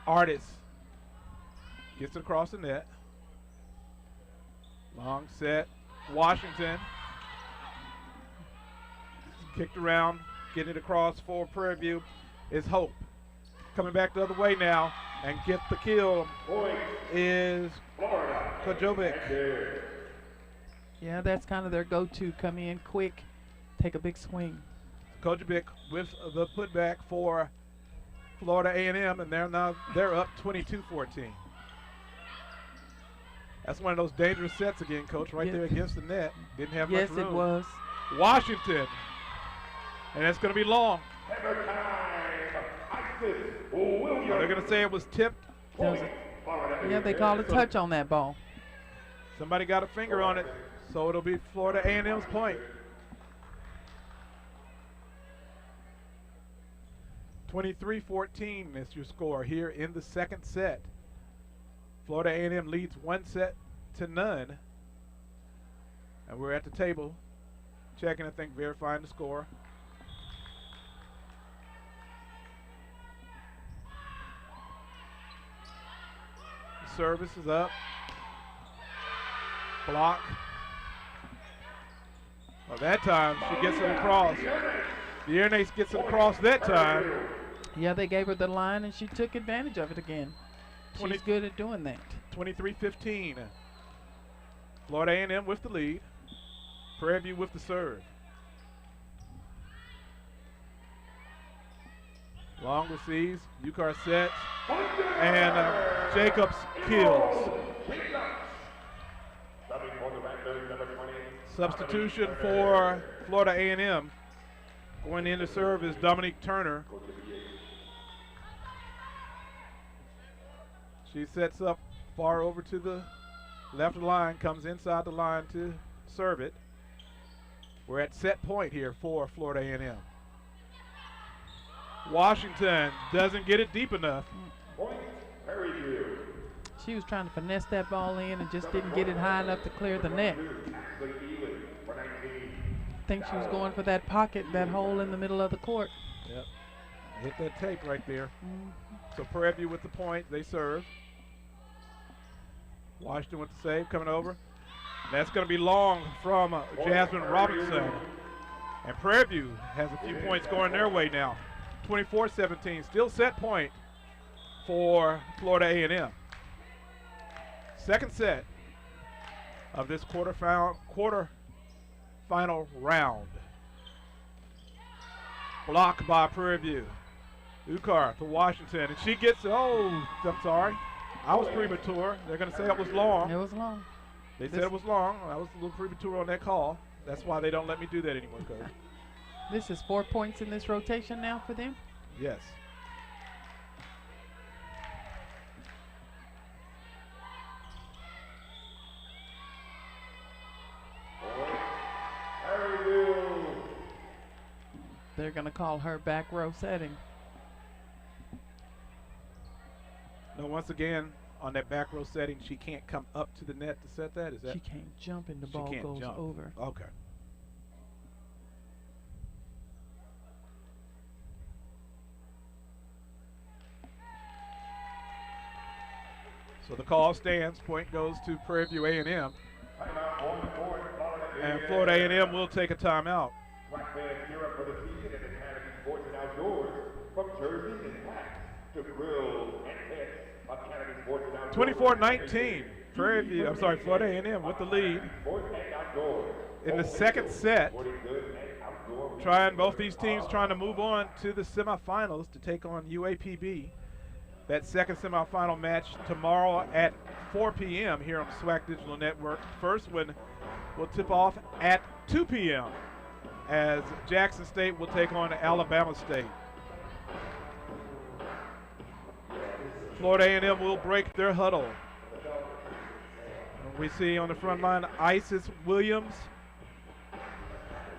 Artis gets it across the net. Long set. Washington. Kicked around, getting it across for Prairie View is Hope. Coming back the other way now and get the kill is Kojovic. Yeah, that's kind of their go-to. Come in quick, take a big swing. Kojovic with the putback for Florida A&M, and they're up 22-14. That's one of those dangerous sets again, Coach, right there against the net. Didn't have much room. Yes, it was. Washington, and it's going to be long. They're going to say it was tipped. Yeah, they called a touch on that ball. Somebody got a finger on it, so it'll be Florida A&M's point. 23-14 is your score here in the second set. Florida A&M leads 1-0. And we're at the table checking, I think, verifying the score. The service is up. Block. Well, that time she gets it across. The Iernace gets it across that time. Yeah, they gave her the line and she took advantage of it again. She's good at doing that. 23-15. Florida A&M with the lead. Prairie View with the serve. Long receives. Ukar sets. And Jacobs kills. Substitution for Florida A&M. Going in to serve is Dominique Turner. She sets up far over to the left of the line, comes inside the line to serve it. We're at set point here for Florida A&M. Washington doesn't get it deep enough. She was trying to finesse that ball in and just didn't get it high enough to clear the net. I think she was going for that pocket, that hole in the middle of the court. Yep. Hit that tape right there. So Prairie View with the point, they serve. Washington with the save, coming over. That's going to be long from Jasmine Robinson. And Prairie View has a few points going their way now. 24-17, still set point for Florida A&M. Second set of this quarterfinal round. Blocked by Prairie View. Ukar to Washington, and she gets, I'm sorry. I was premature. They're going to say it was long. It was long. They said it was long. I was a little premature on that call. That's why they don't let me do that anymore, Coach. This is 4 points in this rotation now for them? Yes. They're going to call her back row setting. No, once again, on that back row setting, she can't come up to the net to set that? Is that? She can't jump and the ball goes over. Okay. So the call stands. Point goes to Prairie View A&M. And Florida A&M will take a timeout. SWAC fans gear up for the season at Academy Sports and Outdoors. From jerseys and hats to grills and pets, Academy Sports and Outdoors. 24-19. Prairie View, Florida A&M with the lead. In the second set, both these teams trying to move on to the semifinals to take on UAPB. That second semifinal match tomorrow at 4 p.m. here on the SWAC Digital Network. First one will tip off at 2 p.m. as Jackson State will take on Alabama State. Florida A&M will break their huddle. We see on the front line Isis Williams,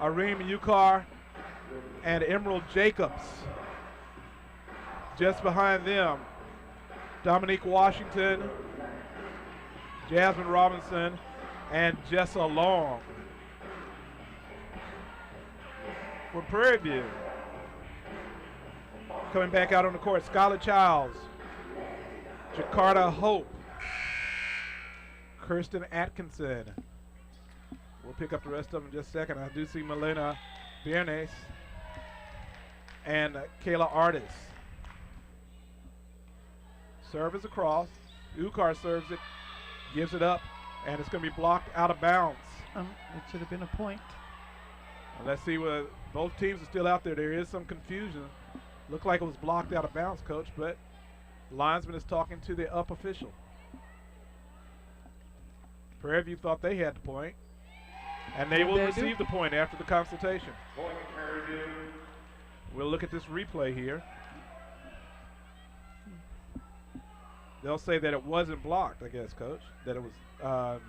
Areem Yukar, and Emerald Jacobs. Just behind them, Dominique Washington, Jasmine Robinson, and Jessa Long. For Prairie View, coming back out on the court, Skylar Childs, Jakarta Hope, Kirsten Atkinson. We'll pick up the rest of them in just a second. I do see Milena Biernes and Kayla Artis. Serve is across. Ukar serves it, gives it up, and it's going to be blocked out of bounds. It should have been a point. Let's see where both teams are still out there. There is some confusion. Looked like it was blocked out of bounds, Coach, but the linesman is talking to the up official. Prairie View thought they had the point, and they will receive the point after the consultation. We'll look at this replay here. They'll say that it wasn't blocked, I guess, Coach, that it was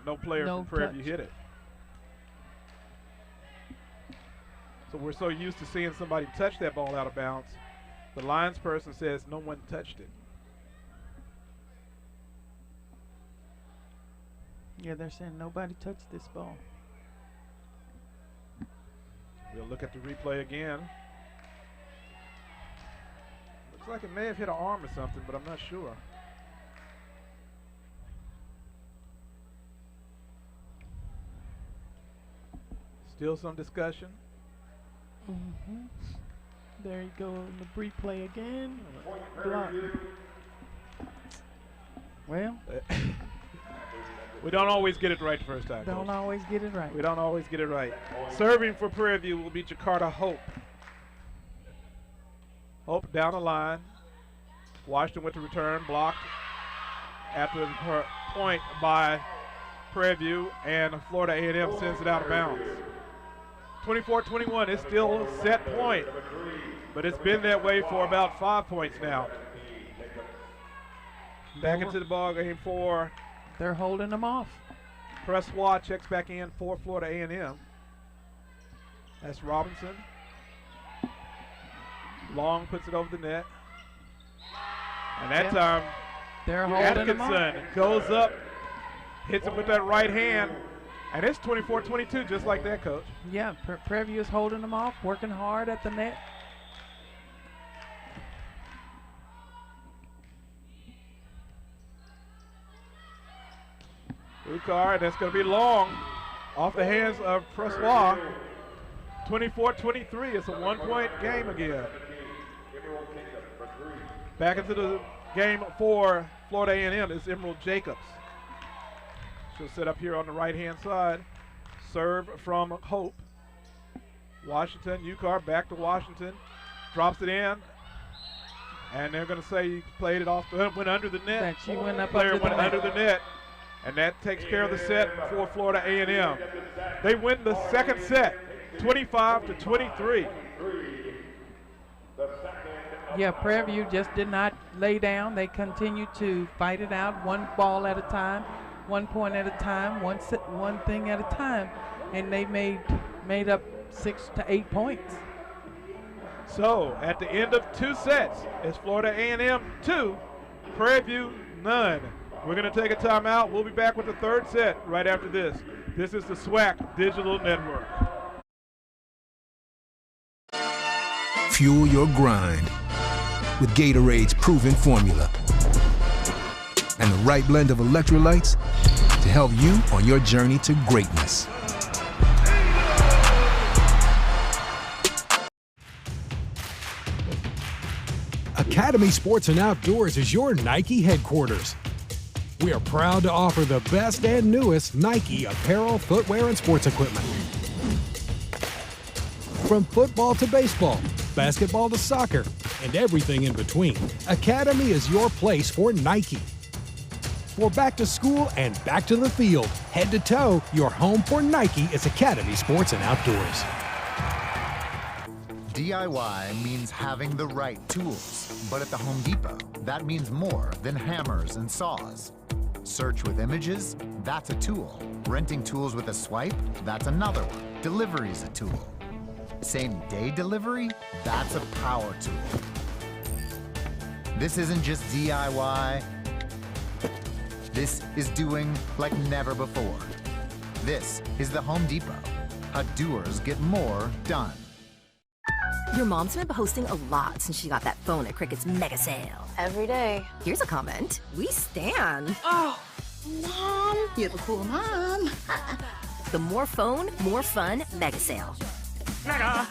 no player from Prairie View hit it. So we're so used to seeing somebody touch that ball out of bounds. The lines person says no one touched it. Yeah, they're saying nobody touched this ball. We'll look at the replay again. Looks like it may have hit an arm or something, but I'm not sure. Still some discussion. There you go in the replay again. Block. Well. We don't always get it right the first time. Don't always get it right. We don't always get it right. Serving for Prairie View will be Jakarta Hope. Hope down the line. Washington with the return, blocked after her point by Prairie View, and Florida A&M sends it out of bounds. 24-21, it's still a set point, but it's been that way for about 5 points now. Back into the ball game for. They're holding them off. Prairie checks back in for Florida A&M. That's Robinson. Long puts it over the net. And that time, Atkinson goes up, hits it with that right hand, and it's 24-22, just like that, Coach. Yeah, Prairie View is holding them off, working hard at the net. Ukar, that's going to be long off the hands of Prairie. 24-23, it's a 1-point game again. Back into the game for Florida A&M is Emerald Jacobs. She'll set up here on the right-hand side. Serve from Hope. Washington, Ukar back to Washington. Drops it in. And they're going to say he played it off, went under the net. That she went up Player went under the net. And that takes care of the set for Florida A&M. They win the second set, 25-23. Yeah, Prairie View just did not lay down. They continued to fight it out, one ball at a time, 1 point at a time, one thing at a time, and they made up 6 to 8 points. So at the end of 2 sets, it's Florida A&M 2, Prairie View none. We're going to take a timeout. We'll be back with the third set right after this. This is the SWAC Digital Network. Fuel your grind with Gatorade's proven formula. and the right blend of electrolytes to help you on your journey to greatness. Academy Sports and Outdoors is your Nike headquarters. We are proud to offer the best and newest Nike apparel, footwear, and sports equipment. From football to baseball, basketball to soccer, and everything in between, Academy is your place for Nike. For back to school and back to the field, head to toe, your home for Nike is Academy Sports and Outdoors. DIY means having the right tools, but at the Home Depot, that means more than hammers and saws. Search with images, that's a tool. Renting tools with a swipe, that's another one. Delivery's a tool. Same-day delivery, that's a power tool. This isn't just DIY. This is doing like never before. This is the Home Depot. How doers get more done. Your mom's been posting a lot since she got that phone at Cricut's mega sale. Every day. Here's a comment. We stan. Oh, Mom, you're the cool mom. The more phone, more fun mega sale. Mega.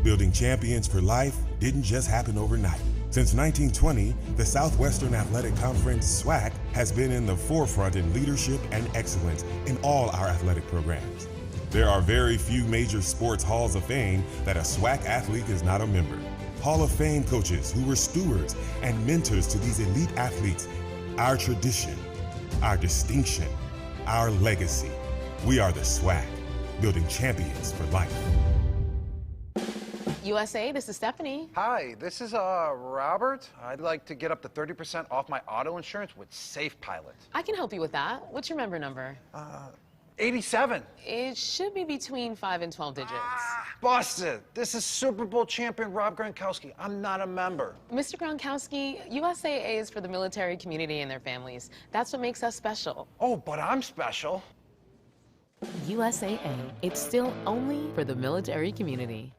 Building champions for life didn't just happen overnight. Since 1920, the Southwestern Athletic Conference, SWAC, has been in the forefront in leadership and excellence in all our athletic programs. There are very few major sports halls of fame that a SWAC athlete is not a member. Hall of Fame coaches who were stewards and mentors to these elite athletes. Our tradition, our distinction, our legacy. We are the SWAC, building champions for life. USA, this is Stephanie. Hi, this is Robert. I'd like to get up to 30% off my auto insurance with Safe Pilot. I can help you with that. What's your member number? 87. It should be between 5 and 12 digits. Busted. This is Super Bowl champion Rob Gronkowski. I'm not a member. Mr. Gronkowski, USAA is for the military community and their families. That's what makes us special. Oh, but I'm special. USAA, it's still only for the military community.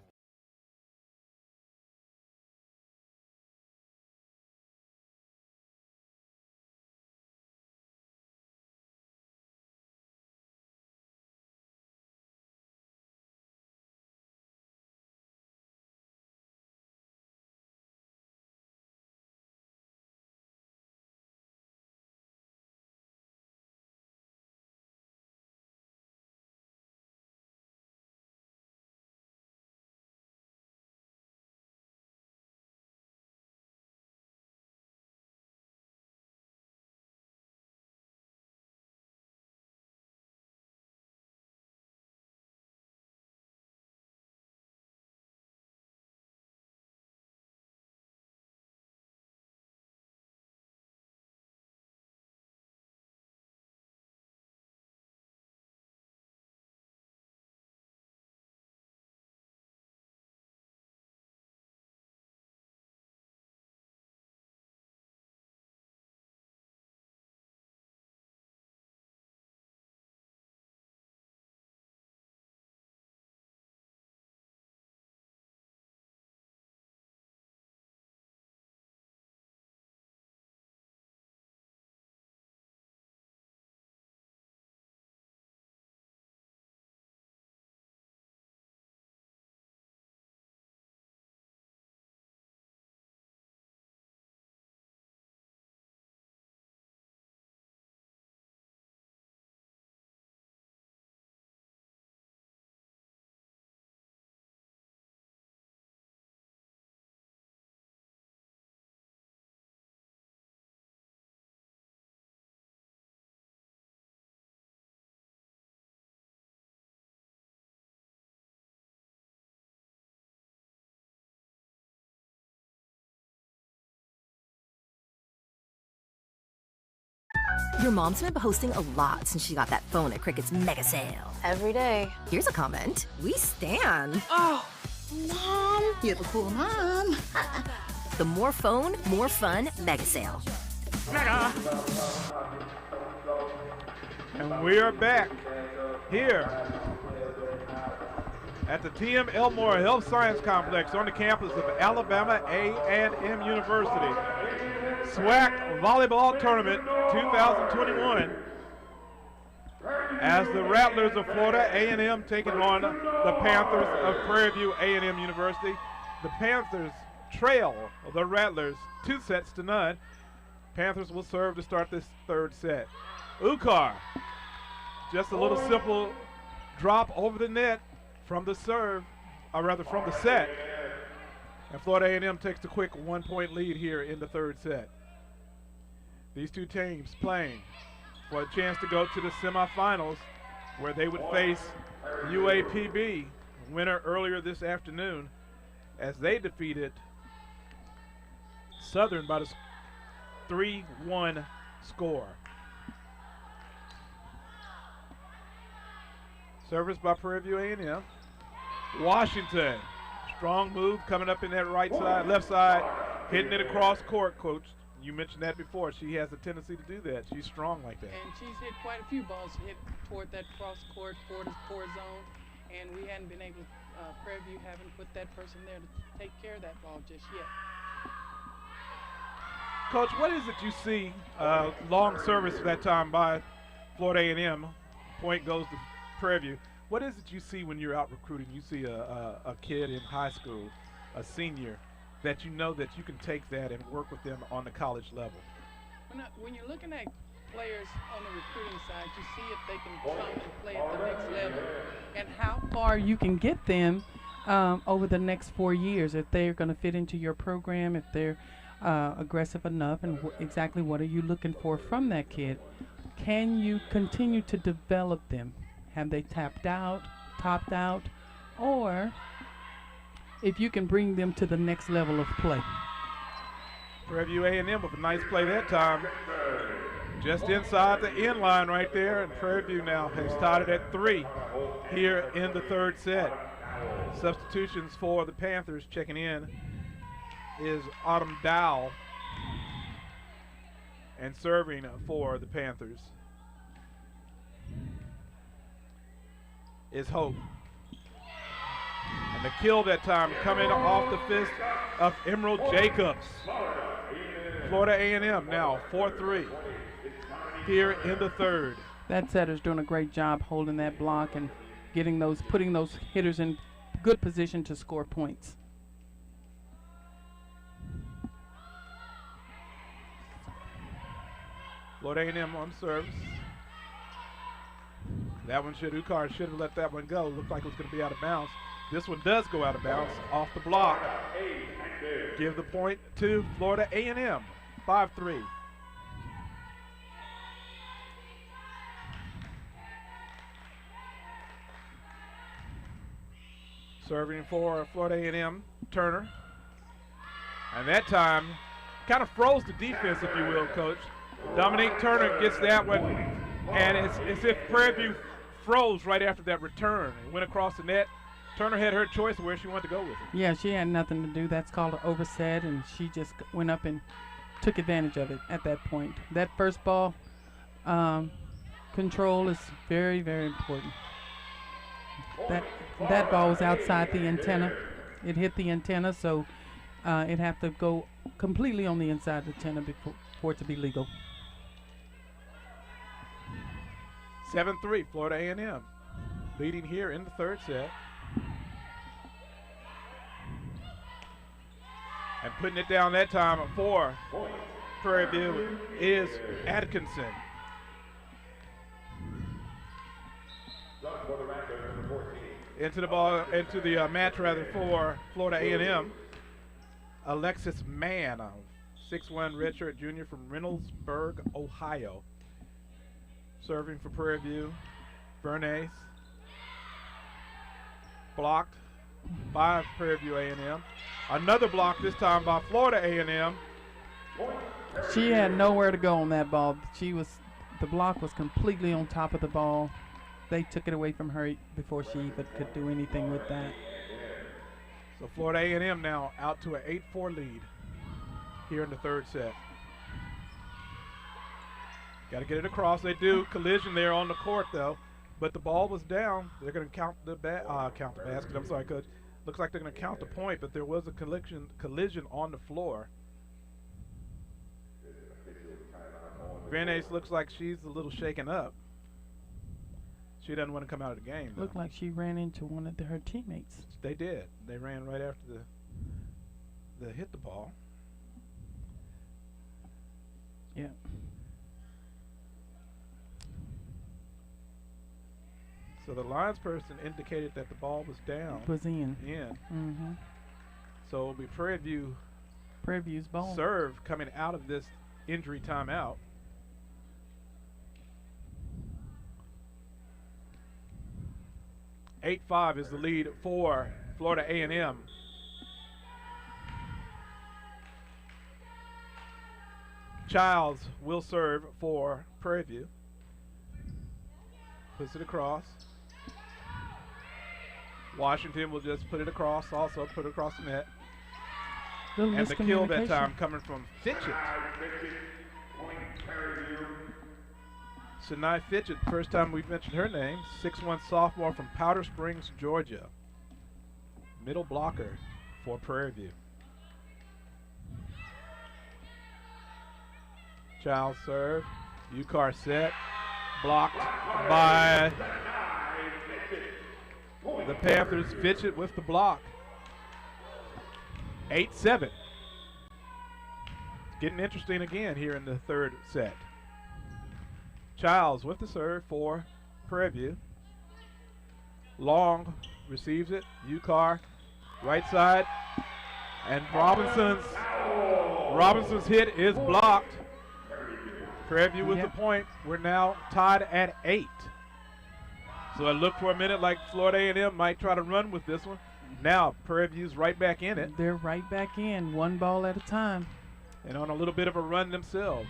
Your mom's been posting a lot since she got that phone at Cricut's mega sale. Every day. Here's a comment. We stan. Oh, Mom, you're the cool mom. The more phone, more fun mega sale. Mega. And we are back here at the TM Elmore Health Science Complex on the campus of Alabama A&M University. SWAC Volleyball Tournament 2021 as the Rattlers of Florida A&M taking on the Panthers of Prairie View A&M University. The Panthers trail the Rattlers 2-0. Panthers will serve to start this third set. Ukar, just a little simple drop over the net from the serve, or rather from the set. And Florida A&M takes the quick 1-point lead here in the third set. These two teams playing for a chance to go to the semifinals where they would face UAPB, winner earlier this afternoon, as they defeated Southern by the 3-1 score. Service by Prairie View A&M. Washington, strong move coming up in that right side, left side, hitting it across court, Coach. You mentioned that before. She has a tendency to do that. She's strong like that. And she's hit quite a few balls hit toward that cross court, forward zone, and we hadn't been able, Prairie View haven't put that person there to take care of that ball just yet. Coach, what is it you see, long service that time by Florida A&M, point goes to Prairie View. What is it you see when you're out recruiting? You see a kid in high school, a senior, that you know that you can take that and work with them on the college level? When you're looking at players on the recruiting side, you see if they can come and play at the next level and how far you can get them over the next 4 years, if they're going to fit into your program, if they're aggressive enough, and exactly what are you looking for from that kid. Can you continue to develop them? Have they topped out, or if you can bring them to the next level of play. Prairie View A&M with a nice play that time. Just inside the end line right there, and Prairie View now has tied it at 3 here in the third set. Substitutions for the Panthers checking in is Autumn Dow, and serving for the Panthers is Hope. And the kill that time coming off the fist of Emerald Jacobs. Florida A&M now 4-3 here in the third. That setter's doing a great job holding that block and putting those hitters in good position to score points. Florida A&M on service. That one Ukar should have let that one go. Looked like it was going to be out of bounds. This one does go out of bounds off the block. Give the point to Florida A&M, 5-3. Serving for Florida A&M, Turner. And that time, kind of froze the defense, if you will, Coach. Dominique Turner gets that one, and it's as if Prairie View froze right after that return. It went across the net. Turner had her choice of where she wanted to go with it. Yeah, she had nothing to do. That's called an overset, and she just went up and took advantage of it at that point. That first ball control is very, very important. That ball was outside the antenna. It hit the antenna, so it'd have to go completely on the inside of the antenna for it to be legal. 7-3, Florida A&M leading here in the third set. And putting it down that time for Prairie View is Atkinson. Into the match for Florida A&M. Alexis Mann, a 6'1" redshirt junior from Reynoldsburg, Ohio. Serving for Prairie View, Bernays. Blocked by Prairie View A&M. Another block this time by Florida A&M. She had nowhere to go on that ball. The block was completely on top of the ball. They took it away from her before she even could do anything with that. So Florida A&M now out to an 8-4 lead here in the third set. Got to get it across. They do. Collision there on the court, though. But the ball was down. They're going to count the basket. I'm sorry, Coach. Looks like they're going to count the point, but there was a collision on the floor. Bernays looks like she's a little shaken up. She doesn't want to come out of the game. Looked like she ran into one of her teammates. They did. They ran right after the hit the ball. Yeah. So the lines person indicated that the ball was down. Was in. In. So it'll be Prairie View's ball. Serve coming out of this injury timeout. (8-5) is the lead for Florida A&M. Childs will serve for Prairie View. Puts it across. Washington will just put it across, also put it across the net. And the kill that time coming from Fitchett. Sanai Fitchett, first time we've mentioned her name, 6'1" sophomore from Powder Springs, Georgia. Middle blocker for Prairie View. Child serve, UCAR set, blocked by the Panthers. Fitchett with the block. 8-7. It's getting interesting again here in the third set. Childs with the serve for Prairie View. Long receives it. UCAR right side. And Robinson's hit is blocked. Prairie View with the point. We're now tied at 8. So I looked for a minute like Florida A&M might try to run with this one. Now Prairie View's right back in it. They're right back in, one ball at a time. And on a little bit of a run themselves.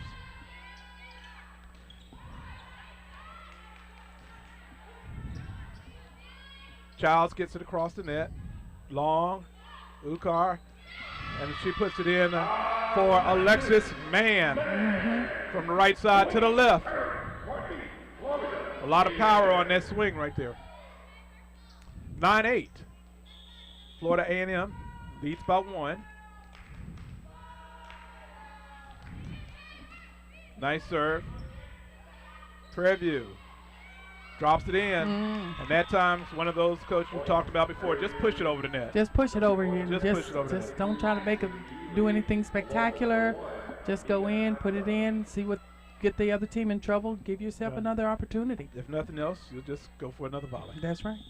Childs gets it across the net. Long, UCAR, and she puts it in for Alexis Mann from the right side to the left. A lot of power on that swing right there. 9-8. Florida A&M leads by 1. Nice serve. Prairie View drops it in, and that time it's one of those, Coach, we talked about before. Just push it over the net. Just push it over here. Just push it over the net. Just don't try to do anything spectacular. Just go in, put it in, get the other team in trouble, give yourself another opportunity. If nothing else, you'll just go for another volley. That's right.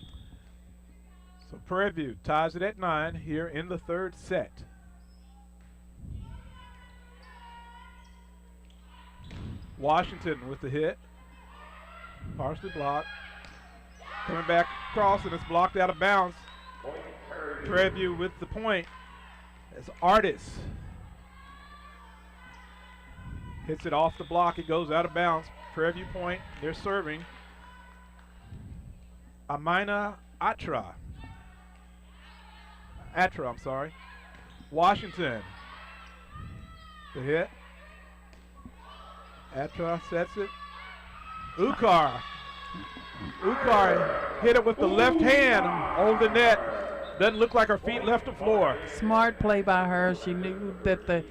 So Prairie View ties it at 9 here in the third set. Washington with the hit. Partially blocked. Coming back across, and it's blocked out of bounds. Prairie View with the point as Artis hits it off the block. It goes out of bounds. Prairie View point. They're serving. Amina Atra, I'm sorry. Washington. The hit. Atra sets it. UCAR hit it with the left hand over the net. Doesn't look like her feet left the floor. Smart play by her. She knew that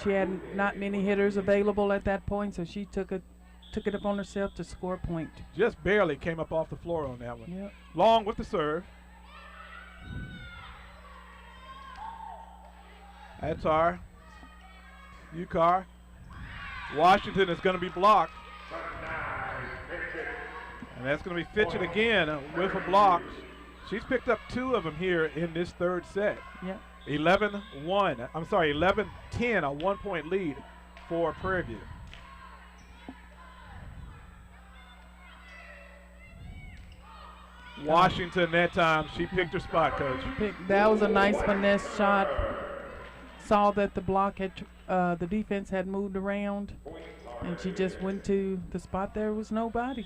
she had not many hitters available at that point, so she took it upon herself to score a point. Just barely came up off the floor on that one. Yep. Long with the serve. Atar, UCAR. Washington is going to be blocked. And that's going to be Fitchett again with a block. She's picked up 2 of them here in this third set. Yeah. 11-10, a 1-point lead for Prairie View. Washington that time, she picked her spot, Coach. That was a nice finesse shot. Saw that the block had, the defense had moved around, and she just went to the spot there was nobody.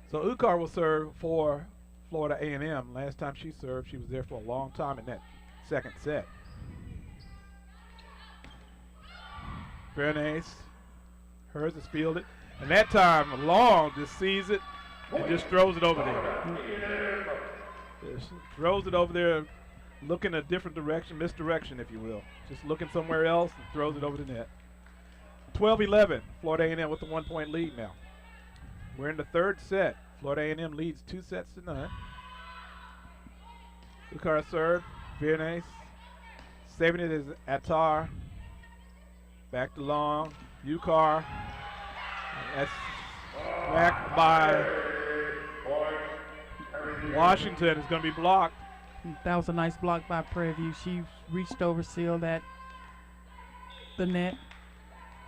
So UCAR will serve for Florida A&M. Last time she served, she was there for a long time in that second set. Bernays, hers is fielded, and that time Long just sees it and just throws it over there. Just throws it over there, looking a different direction, misdirection if you will. Just looking somewhere else and throws it over the net. 12-11. Florida A&M with the 1-point lead now. We're in the third set. Florida A&M leads 2-0. Lucar serve. Bernays. Saving it is Attar. Back to long. Ucar. That's backed by Washington. Is going to be blocked. That was a nice block by Prairie View. She reached over, sealed the net.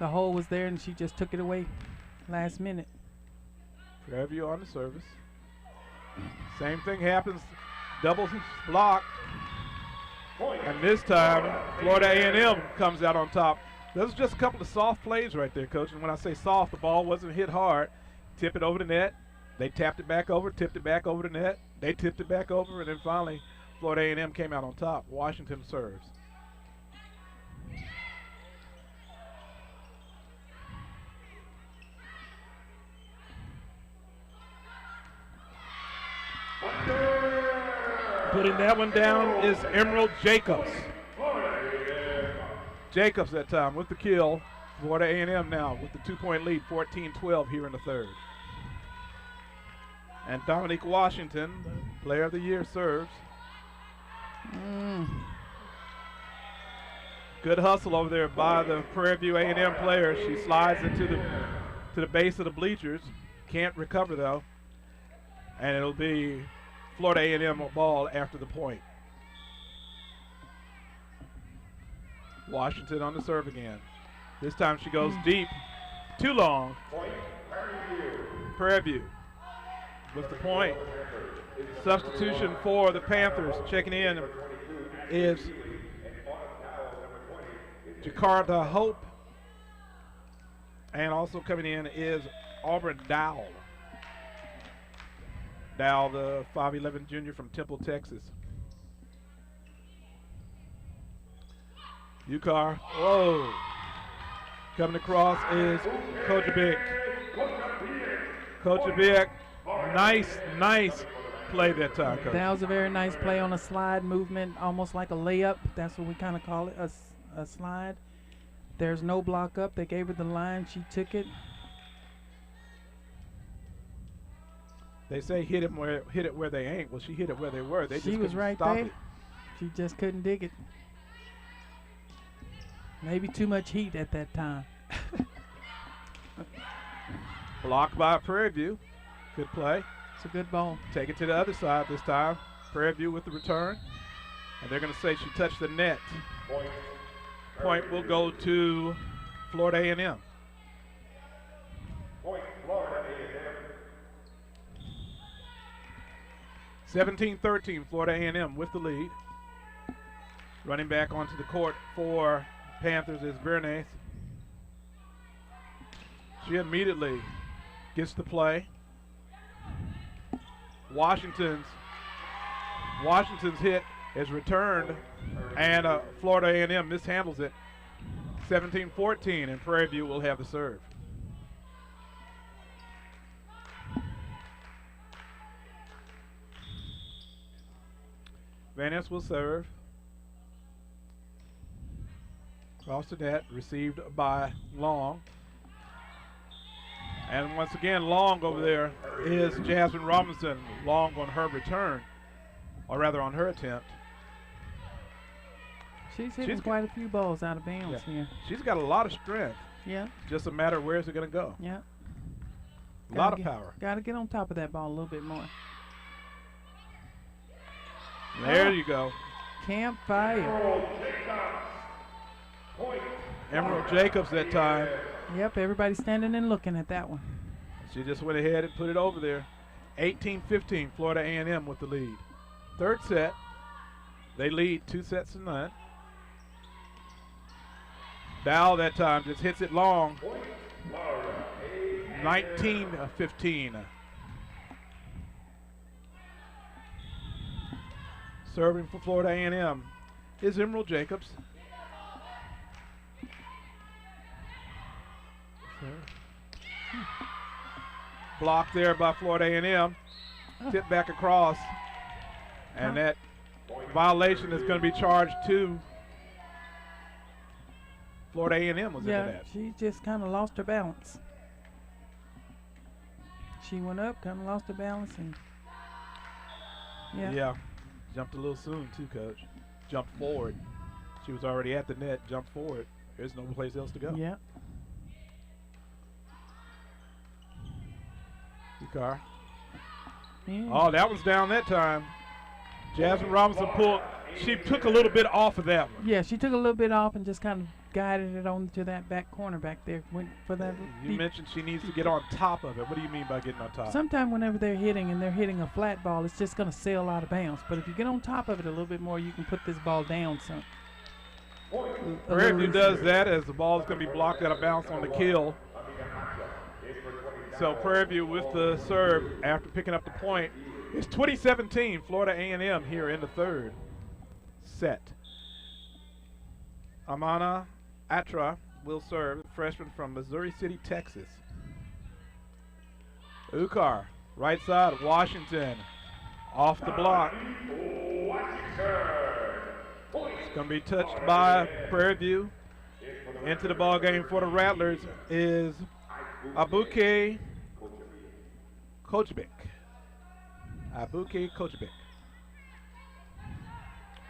The hole was there, and she just took it away last minute. Prairie View on the service. Same thing happens. Double block. And this time, Florida A&M comes out on top. Those are just a couple of soft plays right there, Coach. And when I say soft, the ball wasn't hit hard. Tip it over the net. They tapped it back over, tipped it back over the net. They tipped it back over, and then finally, Florida A&M came out on top. Washington serves. Putting that one down is Emerald Jacobs. Jacobs that time with the kill. Florida A&M now with the 2-point lead, 14-12 here in the third. And Dominique Washington, Player of the Year, serves. Good hustle over there by the Prairie View A&M player. She slides into the base of the bleachers. Can't recover though. And it'll be Florida A&M ball after the point. Washington on the serve again. This time she goes deep. Too long. Prairie View with the point. Substitution for the Panthers. Checking in is Jakarta Hope. And also coming in is Auburn Dowell. Dowell, the 5'11" junior from Temple, Texas. Ucar, whoa. Coming across is Kojabic. Kojabic, nice play that time, Coach. That was a very nice play on a slide movement, almost like a layup. That's what we kind of call it, a slide. There's no block up. They gave her the line. She took it. They say hit it where they ain't. Well, she hit it where they were. She was right there. She just couldn't dig it. Maybe too much heat at that time. Blocked by Prairie View. Good play. It's a good ball. Take it to the other side this time. Prairie View with the return. And they're going to say she touched the net. Point will go to Florida A&M. Point Florida A&M. 17-13, Florida A&M with the lead. Running back onto the court for Panthers is Bernays. She immediately gets the play. Washington's hit is returned, and Florida A&M mishandles it. 17-14, and Prairie View will have the serve. Van Ness will serve. Across the net, received by Long. And once again, Long over there is Jasmine Robinson. Long on her return, or rather on her attempt. She's hitting quite a few balls out of bounds here. She's got a lot of strength. Yeah. Just a matter of where is it going to go. Yeah. A lot of power. Got to get on top of that ball a little bit more. There you go. Campfire. Emerald Jacobs that time. Yep, everybody standing and looking at that one. She just went ahead and put it over there. 18-15, Florida A&M with the lead. Third set, they lead 2-0. Dowell that time just hits it long. 19-15. Serving for Florida A&M is Emerald Jacobs. Blocked there by Florida A&M. Tip back across. And that violation is going to be charged to Florida A&M was in the net. She just kind of lost her balance. She went up, kind of lost her balance, and yeah, jumped a little soon too, Coach. Jumped forward. She was already at the net, jumped forward. There's no place else to go. Yeah. Ukar. Oh, that was down that time. Jasmine Robinson pulled. She took a little bit off of that one. Yeah, she took a little bit off and just kind of guided it on to that back corner back there. Went for that. You mentioned she needs to get on top of it. What do you mean by getting on top? Sometimes whenever they're hitting and they're hitting a flat ball, it's just going to sail out of bounds. But if you get on top of it a little bit more, you can put this ball down some. Prairie View does that as the ball is going to be blocked out of bounds on the kill. So Prairie View with the serve after picking up the point. It's 2017 Florida A&M here in the third set. Amana Atra will serve, freshman from Missouri City, Texas. Ukar, right side, Washington, off the block. It's going to be touched by Prairie View. Into the ball game for the Rattlers is Abuke Kochbek. Abuke Kochbek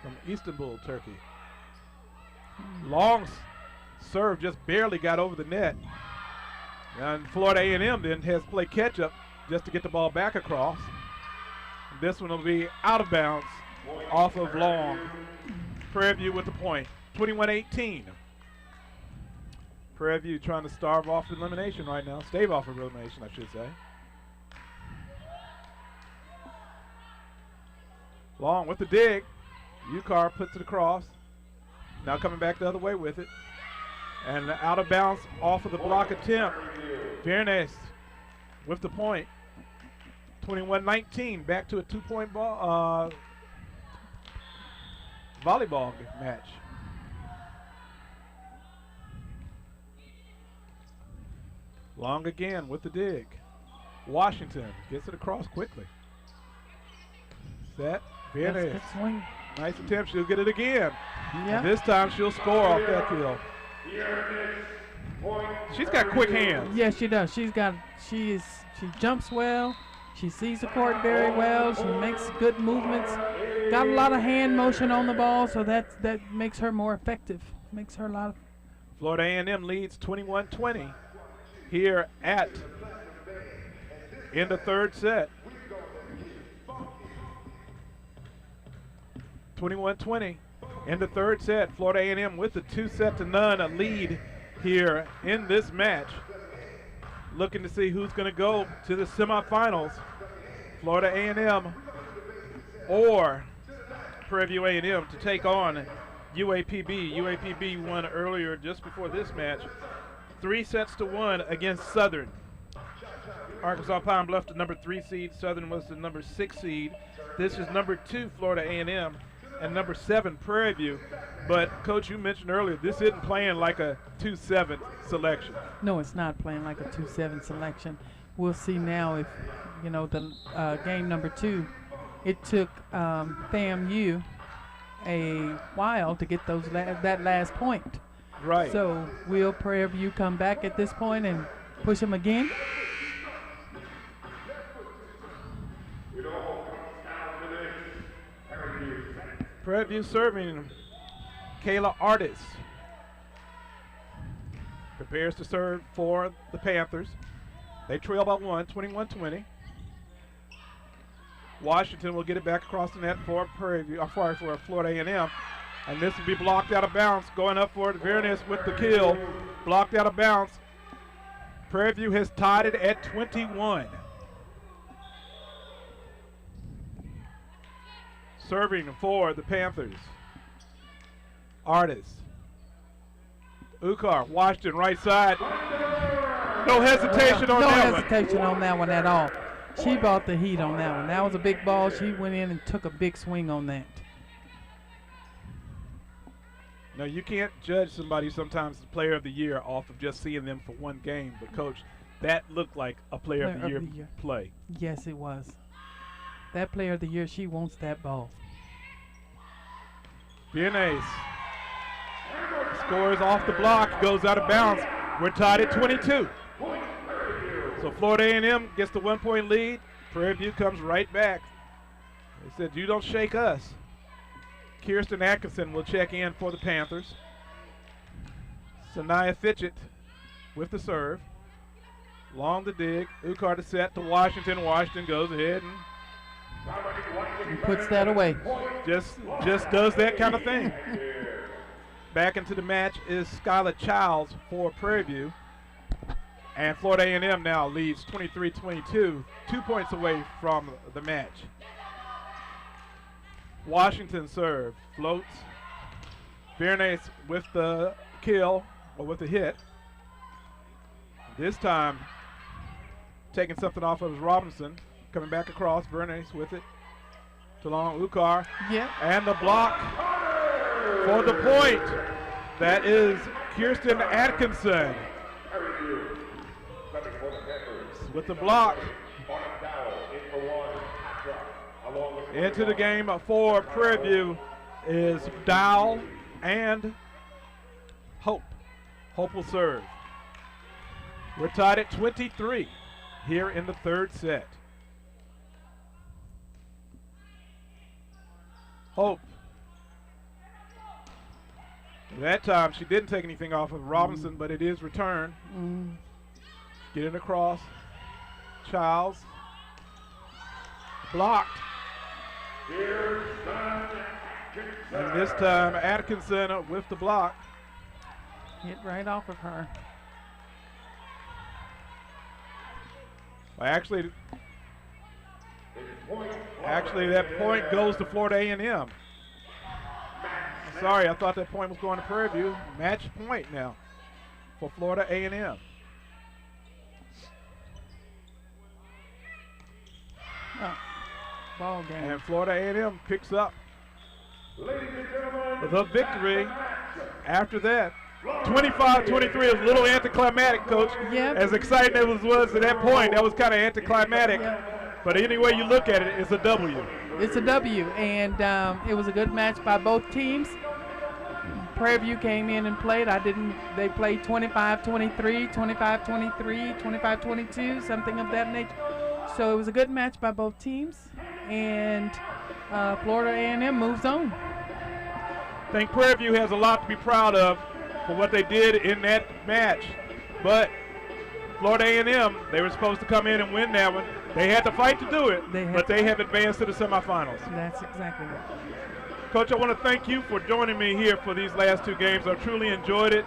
from Istanbul, Turkey. Long serve just barely got over the net. And Florida A&M then has to play catch up just to get the ball back across. This one will be out of bounds off of Long. Prairie View with the point, 21-18. Prairie View trying to starve off elimination right now, stave off of elimination, I should say. Long with the dig. Ukar puts it across. Now coming back the other way with it. And out of bounds off of the block attempt. Fairness with the point. 21-19. Back to a 2-point ball volleyball match. Long again with the dig. Washington gets it across quickly. Set. Fairness. Nice attempt. She'll get it again. Yeah. This time she'll score off that kill. She's got quick hands. Yeah, she does. She jumps well. She sees the court very well. She makes good movements. Got a lot of hand motion on the ball, so that makes her more effective. Makes her a lot of. Florida A&M leads 21-20 here in the third set. 21-20 in the third set. Florida A&M with a 2-0 lead here in this match. Looking to see who's going to go to the semifinals. Florida A&M or Prairie View A&M to take on UAPB. UAPB won earlier just before this match 3-1 against Southern. Arkansas Pine Bluff the number 3 seed. Southern was the number 6 seed. This is number 2 Florida A&M and number 7 Prairie View. But Coach, you mentioned earlier this isn't playing like a 2-7 selection. No, it's not playing like a 2-7 selection. We'll see now if the game number 2. It took FAMU a while to get that last point. Right. So will Prairie View come back at this point and push them again? Prairie View serving Kayla Artis. Prepares to serve for the Panthers. They trail by 1, 21-20. Washington will get it back across the net for Prairie View, for Florida A&M. And this will be blocked out of bounds. Going up for it, Vareness with the kill. Blocked out of bounds. Prairie View has tied it at 21. Serving for the Panthers. Artis. Ukar, Washington, right side. No hesitation on that one. No hesitation on that one at all. She brought the heat on that one. That was a big ball. She went in and took a big swing on that. No, you can't judge somebody sometimes the player of the year off of just seeing them for one game. But, Coach, that looked like a player of the year play. Yes, it was. That player of the year, she wants that ball. Bienes scores off the block, goes out of bounds. We're tied at 22. So Florida A&M gets the 1-point lead. Prairie View comes right back. They said, you don't shake us. Kirsten Atkinson will check in for the Panthers. Sanaya Fitchett with the serve. Long the dig. Ukar to set to Washington. Washington goes ahead and puts that away. Just does that kind of thing. Back into the match is Skylar Childs for Prairie View. And Florida A&M now leads 23-22, 2 points away from the match. Washington serve, floats. Bernays with the kill, or with the hit. This time, taking something off of Robinson, coming back across, Bernays with it. To long Ukar. Yep. And the block for the point. That is Kirsten Atkinson. With the block. Into the game for Prairie View is Dowell and Hope. Hope will serve. We're tied at 23 here in the third set. Hope. That time she didn't take anything off of Robinson, but it is returned. Get it across. Childs. Blocked. And this time Atkinson with the block. Hit right off of her. Well, actually that point goes to Florida A&M. Sorry, I thought that point was going to Prairie View. Match point now for Florida A&M. Ball game. And Florida A&M picks up the victory. After that, 25-23 is a little anticlimactic, Coach. Yep. As exciting as it was at that point, that was kind of anticlimactic. Yep. But any way you look at it, it's a W. It's a W, and it was a good match by both teams. Prairie View came in and played. They played 25-23, 25-23, 25-22, something of that nature. So it was a good match by both teams, and Florida A&M moves on. I think Prairie View has a lot to be proud of for what they did in that match. But Florida A&M, they were supposed to come in and win that one. They had to fight to do it, but they have advanced to the semifinals. That's exactly right. Coach, I want to thank you for joining me here for these last two games. I truly enjoyed it.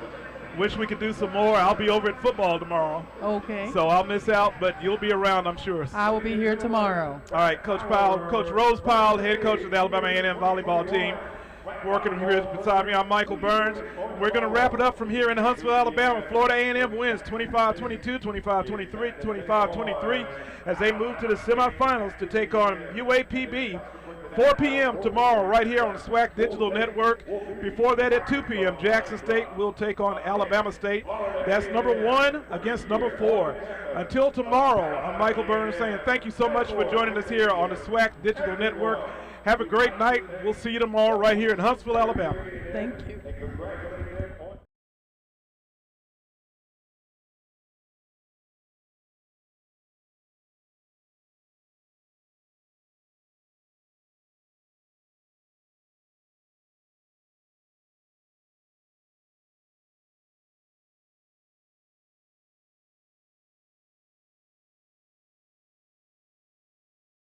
Wish we could do some more. I'll be over at football tomorrow. Okay. So I'll miss out, but you'll be around, I'm sure. I will be here tomorrow. All right, Coach Powell, Coach Rose Powell, head coach of the Alabama A&M volleyball team. Working here beside me, I'm Michael Burns. We're going to wrap it up from here in Huntsville, Alabama. Florida A&M wins 25-22, 25-23, 25-23 as they move to the semifinals to take on UAPB. 4 p.m. tomorrow right here on the SWAC Digital Network. Before that at 2 p.m., Jackson State will take on Alabama State. That's number 1 against number 4. Until tomorrow, I'm Michael Burns saying thank you so much for joining us here on the SWAC Digital Network. Have a great night. We'll see you tomorrow right here in Huntsville, Alabama. Thank you.